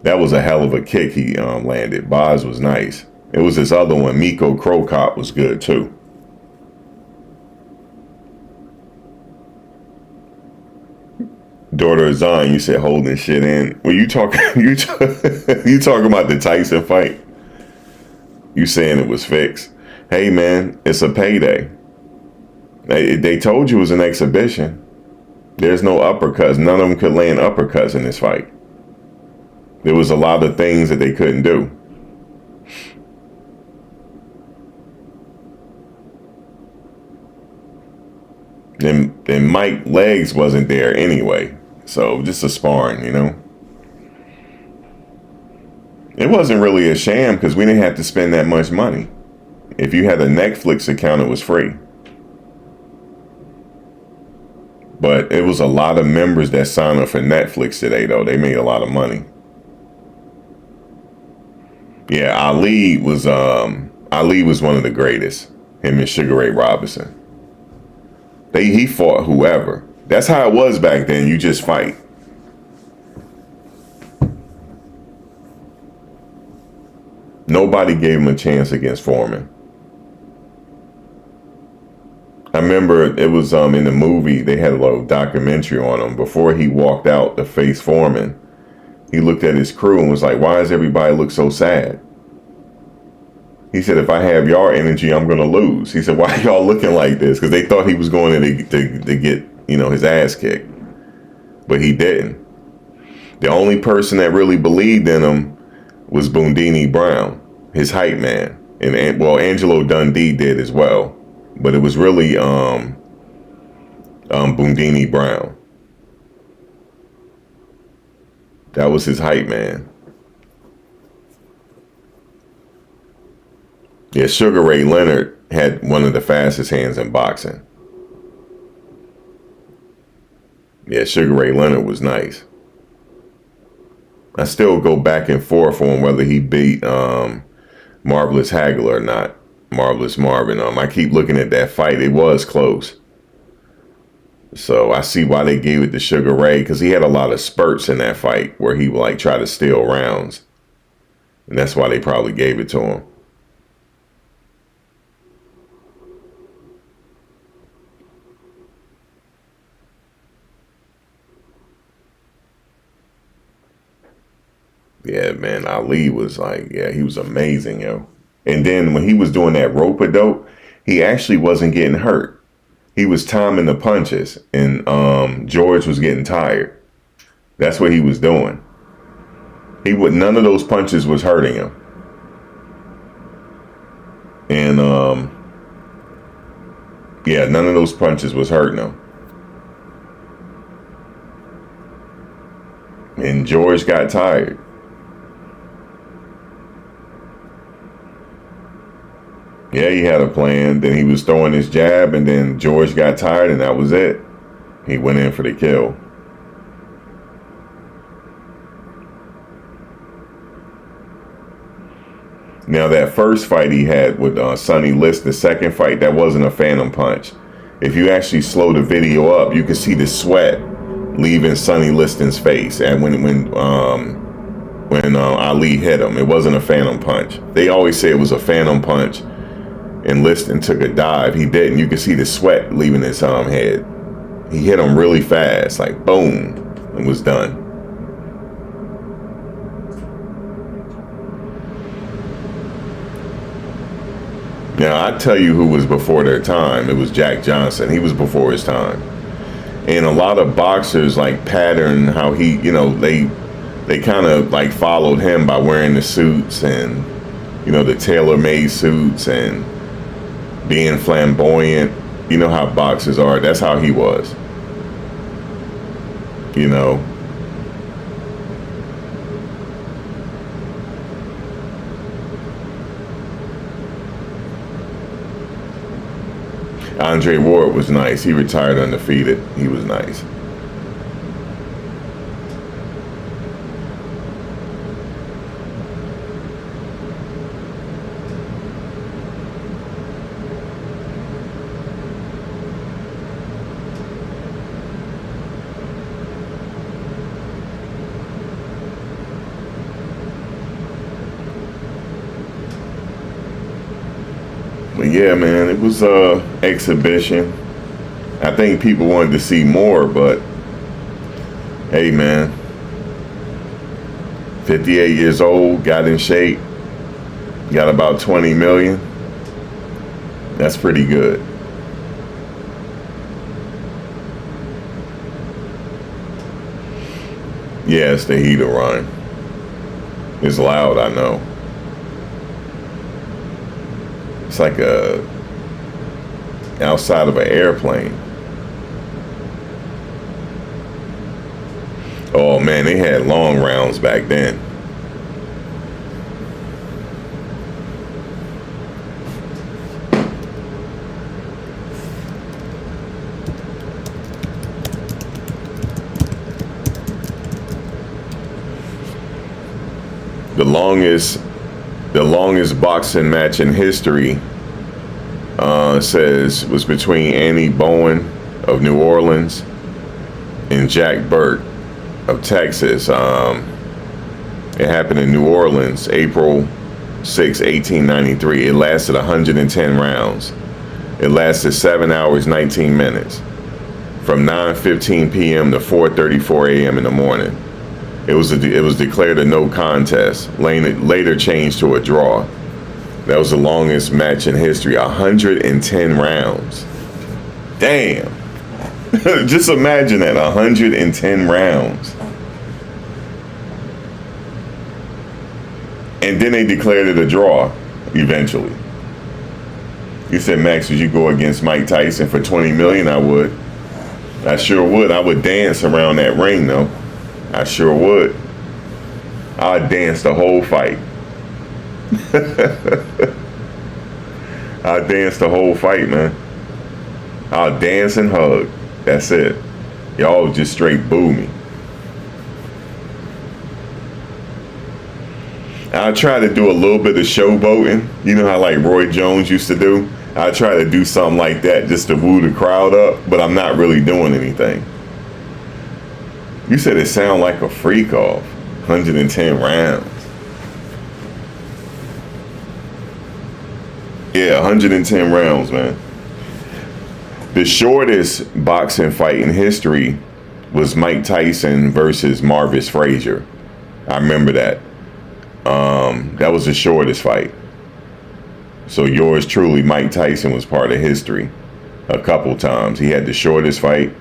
that was a hell of a kick he landed. Bas was nice. It was this other one, Miko Krokop, was good, too. Daughter of Zion, you said holding shit in. Well, you talking you talking about the Tyson fight? You saying it was fixed? Hey man, it's a payday. They told you it was an exhibition. There's no uppercuts. None of them could land uppercuts in this fight. There was a lot of things that they couldn't do. And Mike legs wasn't there anyway. So just a sparring, you know. It wasn't really a sham because we didn't have to spend that much money. If you had a Netflix account, it was free. But it was a lot of members that signed up for Netflix today, though. They made a lot of money. Yeah, Ali was one of the greatest. Him and Sugar Ray Robinson. He fought whoever. That's how it was back then. You just fight. Nobody gave him a chance against Foreman. I remember it was in the movie, they had a little documentary on him. Before he walked out to face Foreman, he looked at his crew and was like, "Why does everybody look so sad?" He said, "If I have y'all energy, I'm going to lose." He said, "Why are y'all looking like this?" Because they thought he was going to get, his ass kicked. But he didn't. The only person that really believed in him was Boondini Brown, his hype man. And Angelo Dundee did as well. But it was really Boondini Brown. That was his hype man. Yeah, Sugar Ray Leonard had one of the fastest hands in boxing. Yeah, Sugar Ray Leonard was nice. I still go back and forth on whether he beat Marvelous Hagler or not. Marvelous Marvin. I keep looking at that fight. It was close. So I see why they gave it to Sugar Ray, because he had a lot of spurts in that fight where he would like try to steal rounds. And that's why they probably gave it to him. Yeah, man, Ali was like, yeah, he was amazing, yo. And then when he was doing that rope-a-dope, he actually wasn't getting hurt. He was timing the punches, and George was getting tired. That's what he was doing. None of those punches was hurting him. And yeah, none of those punches was hurting him. And George got tired. Yeah, he had a plan. Then he was throwing his jab, and then George got tired, and that was it. He went in for the kill. Now, that first fight he had with Sonny List, the second fight, that wasn't a phantom punch. If you actually slow the video up, you can see the sweat leaving Sonny Liston's face. And when when Ali hit him. It wasn't a phantom punch. They always say it was a phantom punch, and Liston took a dive. He didn't. You could see the sweat leaving his head. He hit him really fast, like boom, and was done. Now, I tell you who was before their time. It was Jack Johnson. He was before his time. And a lot of boxers like pattern how he, they kind of like followed him by wearing the suits and, the tailor-made suits and being flamboyant. You know how boxers are. That's how he was. Andre Ward was nice. He retired undefeated. He was nice. But yeah, man, it was a exhibition. I think people wanted to see more, but hey, man, 58 years old, got in shape, got about 20 million. That's pretty good. Yeah, it's the heat of Rhine. It's loud, I know. It's like outside of an airplane. Oh man, they had long rounds back then. The longest boxing match in history was between Annie Bowen of New Orleans and Jack Burke of Texas. It happened in New Orleans, April 6, 1893. It lasted 110 rounds. It lasted 7 hours, 19 minutes, from 9:15 p.m. to 4:34 a.m. in the morning. It was declared a no contest, later changed to a draw. That was the longest match in history, 110 rounds. Damn. Just imagine that, 110 rounds. And then they declared it a draw, eventually. You said, Max, would you go against Mike Tyson for 20 million? I would. I sure would. I would dance around that ring, though. I sure would. I'd dance the whole fight. I'd dance the whole fight, man. I'll dance and hug. That's it. Y'all just straight boo me. I'll try to do a little bit of showboating. You know how like Roy Jones used to do? I try to do something like that just to woo the crowd up, but I'm not really doing anything. You said it sounded like a freak off. 110 rounds. Yeah, 110 rounds, man. The shortest boxing fight in history was Mike Tyson versus Marvis Frazier. I remember that. That was the shortest fight. So yours truly, Mike Tyson, was part of history a couple times. He had the shortest fight.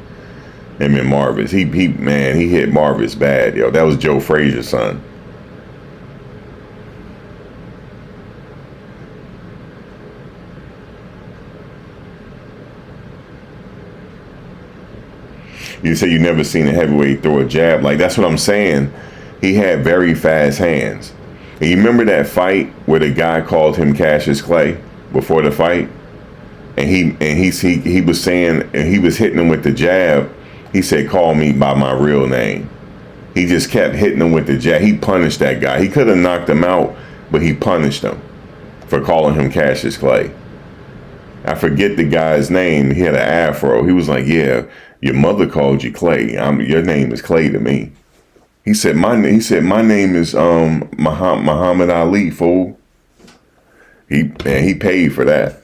Him and Marvis. He hit Marvis bad, yo. That was Joe Frazier's son. You say you never seen a heavyweight throw a jab. Like, that's what I'm saying. He had very fast hands. And you remember that fight where the guy called him Cassius Clay before the fight? And he was saying, and he was hitting him with the jab. He said, call me by my real name. He just kept hitting him with the jab. He punished that guy. He could have knocked him out, but he punished him for calling him Cassius Clay. I forget the guy's name. He had an afro. He was like, yeah, your mother called you Clay. Your name is Clay to me. He said my name is Muhammad Ali, fool. He paid for that.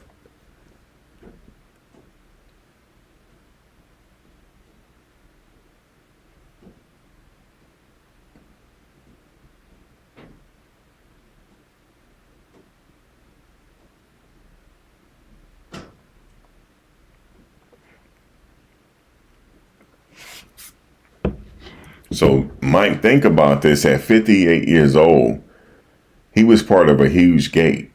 So Mike, think about this. At 58 years old, he was part of a huge gate.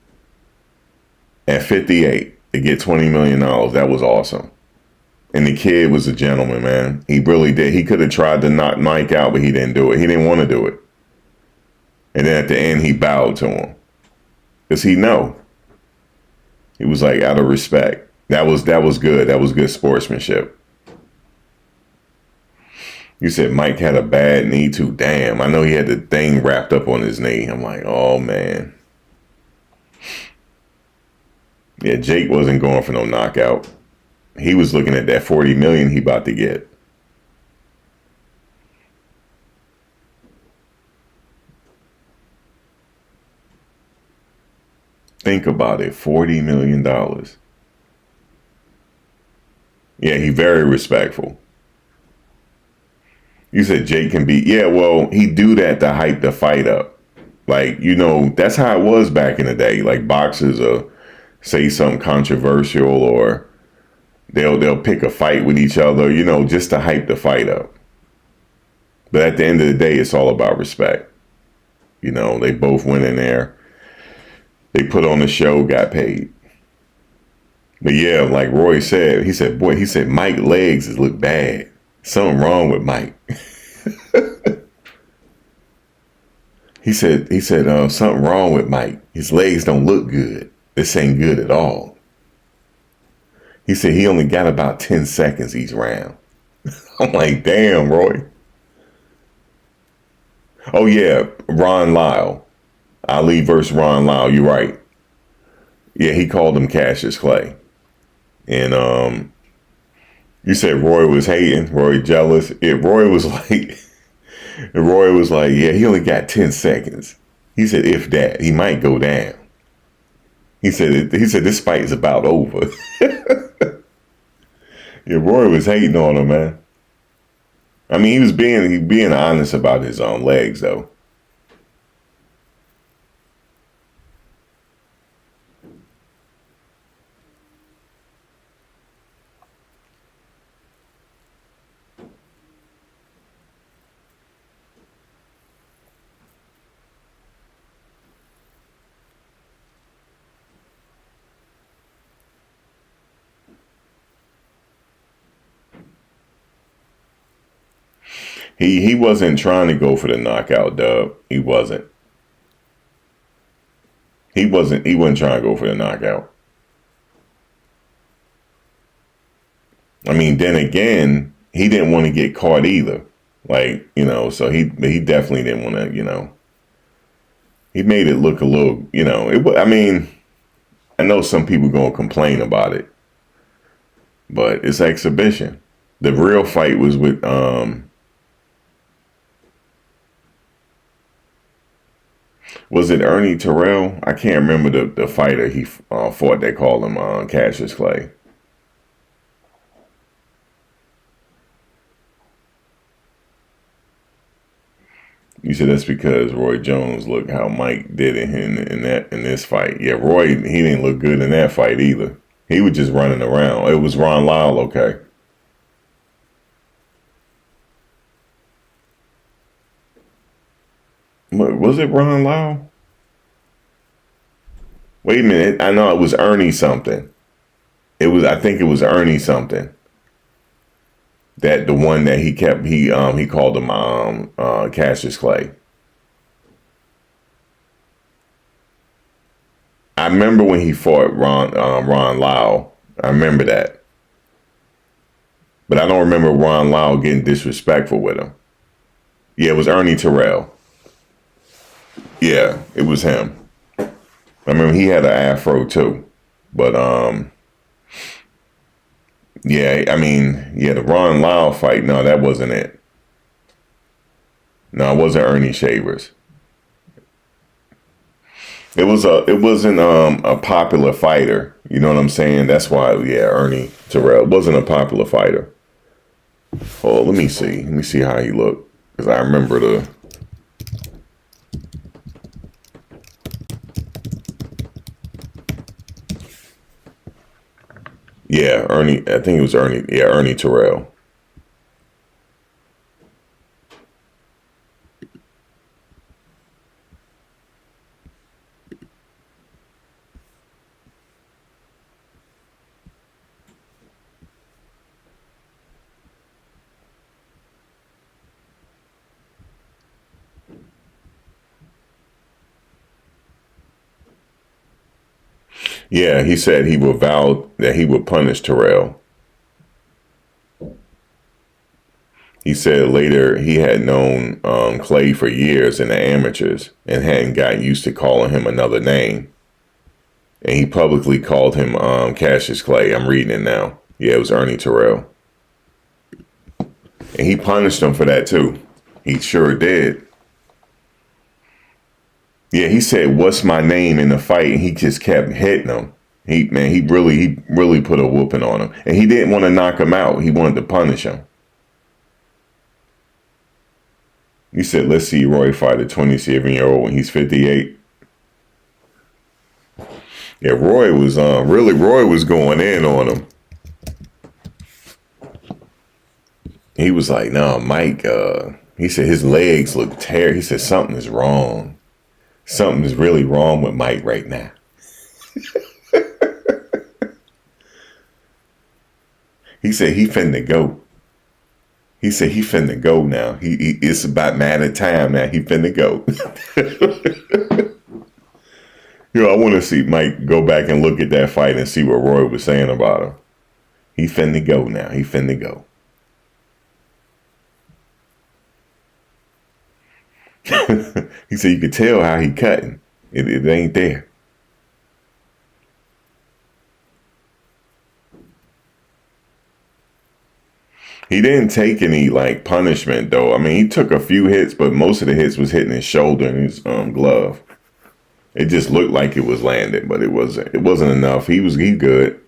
At 58, to get $20 million, that was awesome. And the kid was a gentleman, man. He really did. He could have tried to knock Mike out, but he didn't do it. He didn't want to do it. And then at the end, he bowed to him because he know. He was like, out of respect. That was good. That was good sportsmanship. You said Mike had a bad knee too. Damn, I know he had the thing wrapped up on his knee. I'm like, oh man. Yeah, Jake wasn't going for no knockout. He was looking at that 40 million he about to get. Think about it, $40 million. Yeah, he very respectful. You said Jake can be, yeah, well, he do that to hype the fight up. Like, that's how it was back in the day. Like boxers say something controversial or they'll pick a fight with each other, just to hype the fight up. But at the end of the day, it's all about respect. They both went in there. They put on the show, got paid. But yeah, like Roy said, he said, Mike legs look bad. Something wrong with Mike. He said, something wrong with Mike. His legs don't look good. This ain't good at all. He said he only got about 10 seconds each round. I'm like, damn, Roy. Oh yeah, Ron Lyle. Ali versus Ron Lyle. You're right. Yeah, he called him Cassius Clay. And you said Roy was hating, Roy jealous. Roy was like, yeah, he only got 10 seconds. He said, if that, he might go down. He said this fight is about over. Yeah, Roy was hating on him, man. I mean, he was being honest about his own legs, though. He wasn't trying to go for the knockout, Dub. He wasn't. He wasn't trying to go for the knockout. I mean, then again, he didn't want to get caught either. Like, so he definitely didn't want to, he made it look a little, I mean, I know some people going to complain about it, but it's exhibition. The real fight was with, was it Ernie Terrell? I can't remember the fighter he fought. They called him Cassius Clay. You said that's because Roy Jones looked how Mike did in this fight. Yeah, Roy, he didn't look good in that fight either. He was just running around. It was Ron Lyle, okay. Was it Ron Lyle? Wait a minute. I know it was Ernie something. I think it was Ernie something. That the one that he called him Cassius Clay. I remember when he fought Ron Lyle. I remember that. But I don't remember Ron Lyle getting disrespectful with him. Yeah, it was Ernie Terrell. Yeah, it was him. I remember he had an afro too. But yeah, I mean, yeah, the Ron Lyle fight, no, that wasn't it. No, it wasn't Ernie Shavers. It wasn't a popular fighter. You know what I'm saying? That's why, yeah, Ernie Terrell wasn't a popular fighter. Oh, let me see. Let me see how he looked. Because I remember the. Yeah, Ernie. I think it was Ernie. Yeah, Ernie Terrell. Yeah, he said he would vow that he would punish Terrell. He said later he had known Clay for years in the amateurs and hadn't gotten used to calling him another name. And he publicly called him Cassius Clay. I'm reading it now. Yeah, it was Ernie Terrell. And he punished him for that too. He sure did. Yeah, he said, "What's my name?" in the fight, and he just kept hitting him. He really put a whooping on him, and he didn't want to knock him out. He wanted to punish him. He said, "Let's see Roy fight a 27-year-old when he's 58." Yeah, Roy was going in on him. He was like, "No, Mike." He said his legs look terrible. He said something is wrong. Something is really wrong with Mike right now. He said he finna go. He said he finna go now. It's about matter of time now. He finna go. I want to see Mike go back and look at that fight and see what Roy was saying about him. He finna go now. He finna go. He said you could tell how he cutting. It ain't there. He didn't take any like punishment though. I mean, he took a few hits, but most of the hits was hitting his shoulder and his glove. It just looked like it was landed, but it wasn't. It wasn't enough. He good.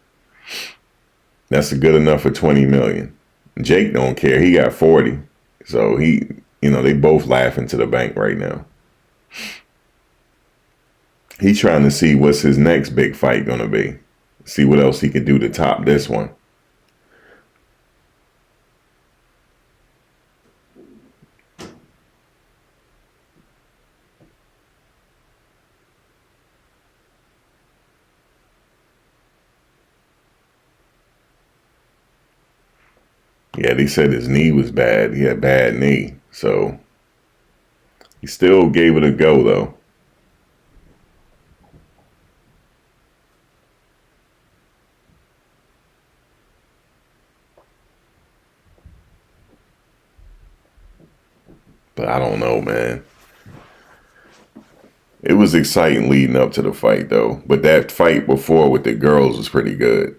That's good enough for 20 million. Jake don't care. He got 40. So they both laughing to the bank right now. He's trying to see what's his next big fight gonna be. See what else he can do to top this one. Yeah, they said his knee was bad. He had a bad knee. So he still gave it a go though. But I don't know, man. It was exciting leading up to the fight though. But that fight before with the girls was pretty good.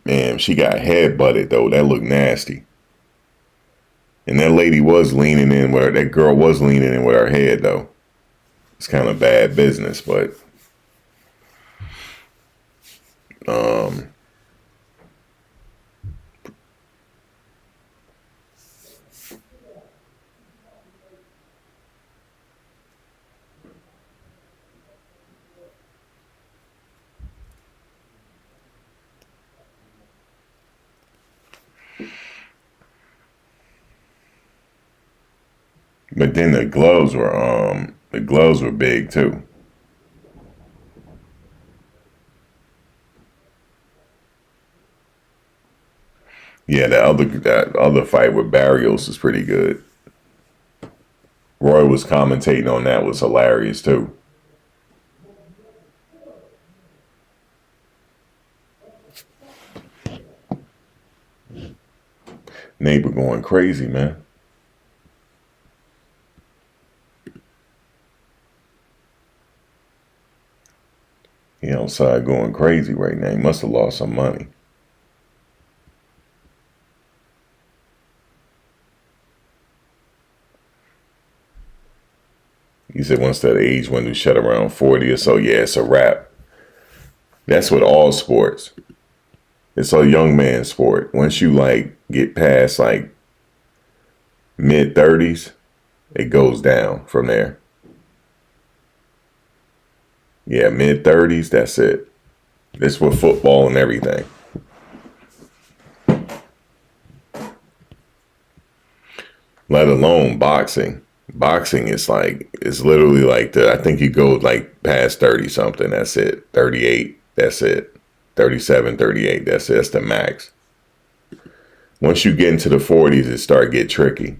Man, she got head butted though. That looked nasty. And that lady was leaning in with her. That girl was leaning in with her head though. It's kind of bad business, but um, but then the gloves were big too. Yeah, that other fight with Barrios is pretty good. Roy was commentating on that, was hilarious too. Neighbor going crazy, man. He outside going crazy right now. He must have lost some money. He said once that age window shut around 40 or so, yeah, it's a wrap. That's with all sports. It's a young man sport. Once you like get past like mid 30s, it goes down from there. Yeah, mid 30s, that's it. It's with football and everything. Let alone boxing. Boxing is like, it's literally like I think you go like past 30 something, that's it. 38, that's it. 37, 38, that's it. That's the max. Once you get into the 40s, it start get tricky.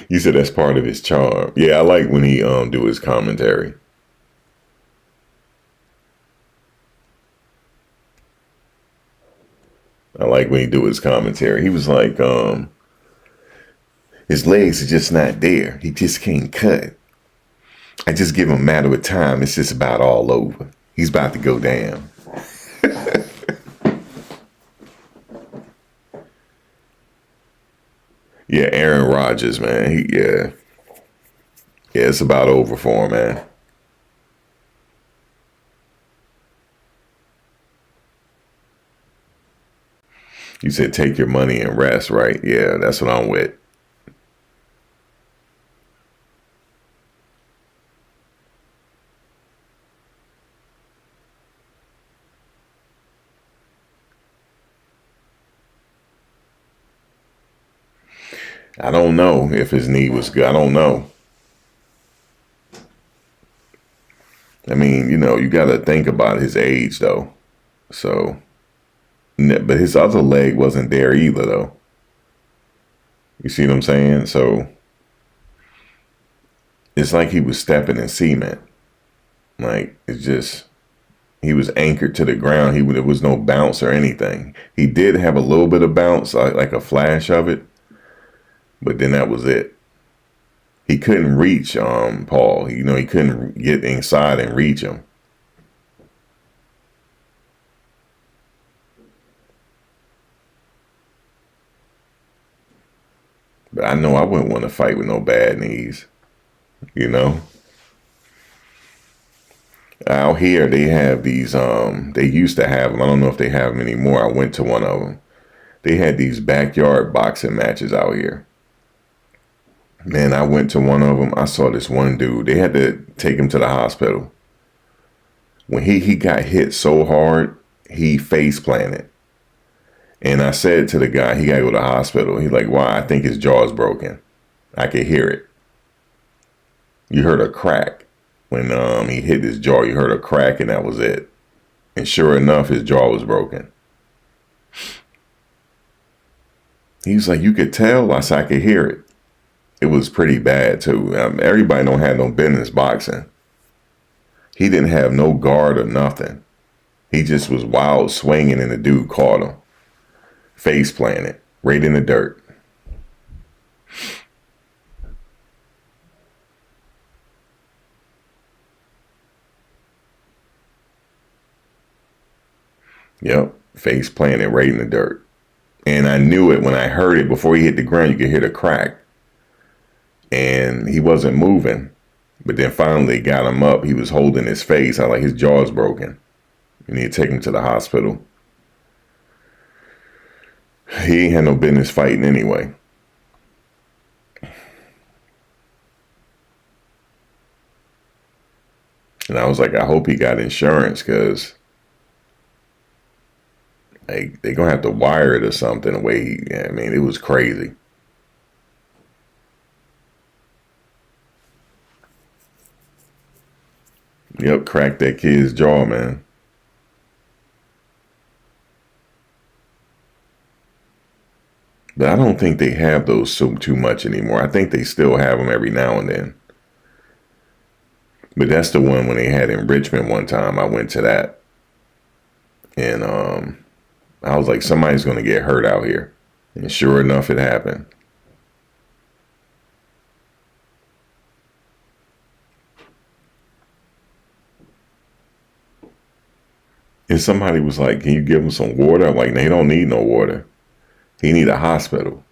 You said that's part of his charm. Yeah, I like when he do his commentary. I like when he do his commentary. He was like, his legs are just not there. He just can't cut. I just give him a matter of time. It's just about all over. He's about to go down. Yeah, Aaron Rodgers, man. Yeah, it's about over for him, man. You said take your money and rest, right? Yeah, that's what I'm with. I don't know if his knee was good. I don't know. I mean, you got to think about his age, though. So, but his other leg wasn't there either, though. You see what I'm saying? So, it's like he was stepping in cement. Like, it's just, he was anchored to the ground. There was no bounce or anything. He did have a little bit of bounce, like a flash of it, but then that was it. He couldn't reach Paul. He couldn't get inside and reach him. But I know I wouldn't want to fight with no bad knees. You know, out here they have these. They used to have them. I don't know if they have them anymore. I went to one of them. They had these backyard boxing matches out here. Man, I went to one of them. I saw this one dude. They had to take him to the hospital. When he got hit so hard, he face planted. And I said to the guy, he got to go to the hospital. He's like, why? I think his jaw's broken. I could hear it. You heard a crack. When he hit his jaw, you heard a crack, and that was it. And sure enough, his jaw was broken. He was like, you could tell? I said, I could hear it. It was pretty bad, too. Everybody don't have no business boxing. He didn't have no guard or nothing. He just was wild swinging, and the dude caught him. Face planted, right in the dirt. Yep, face planted right in the dirt. And I knew it when I heard it before he hit the ground. You could hear the crack. And he wasn't moving. But then finally got him up. He was holding his face. I like his jaw's broken. You need to take him to the hospital. He ain't had no business fighting anyway. And I was like, I hope he got insurance because they going to have to wire it or something. The way I mean, it was crazy. Yep, cracked that kid's jaw, man. But I don't think they have those so too much anymore. I think they still have them every now and then. But that's the one when they had in Richmond one time. I went to that. And I was like, somebody's going to get hurt out here. And sure enough, it happened. And somebody was like, "Can you give him some water?" I'm like, "They don't need no water. He need a hospital."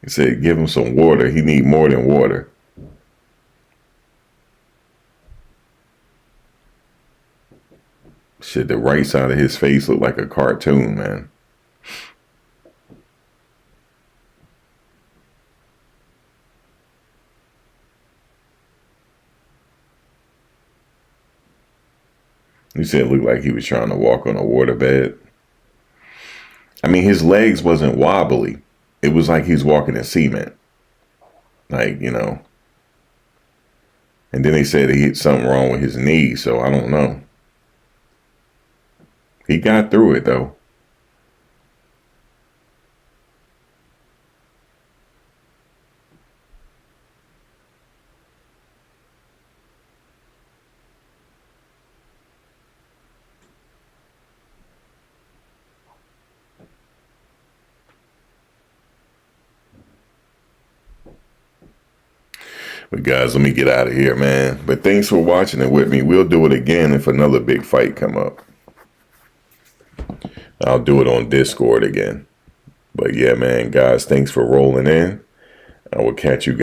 He said, "Give him some water. He need more than water." Shit, the right side of his face looked like a cartoon, man. He said it looked like he was trying to walk on a waterbed. I mean, his legs wasn't wobbly. It was like he's walking in cement. Like, you know. And then they said he had something wrong with his knee, so I don't know. He got through it, though. But guys, let me get out of here, man. But thanks for watching it with me. We'll do it again if another big fight come up. I'll do it on Discord again. But yeah, man, guys, thanks for rolling in. I will catch you guys.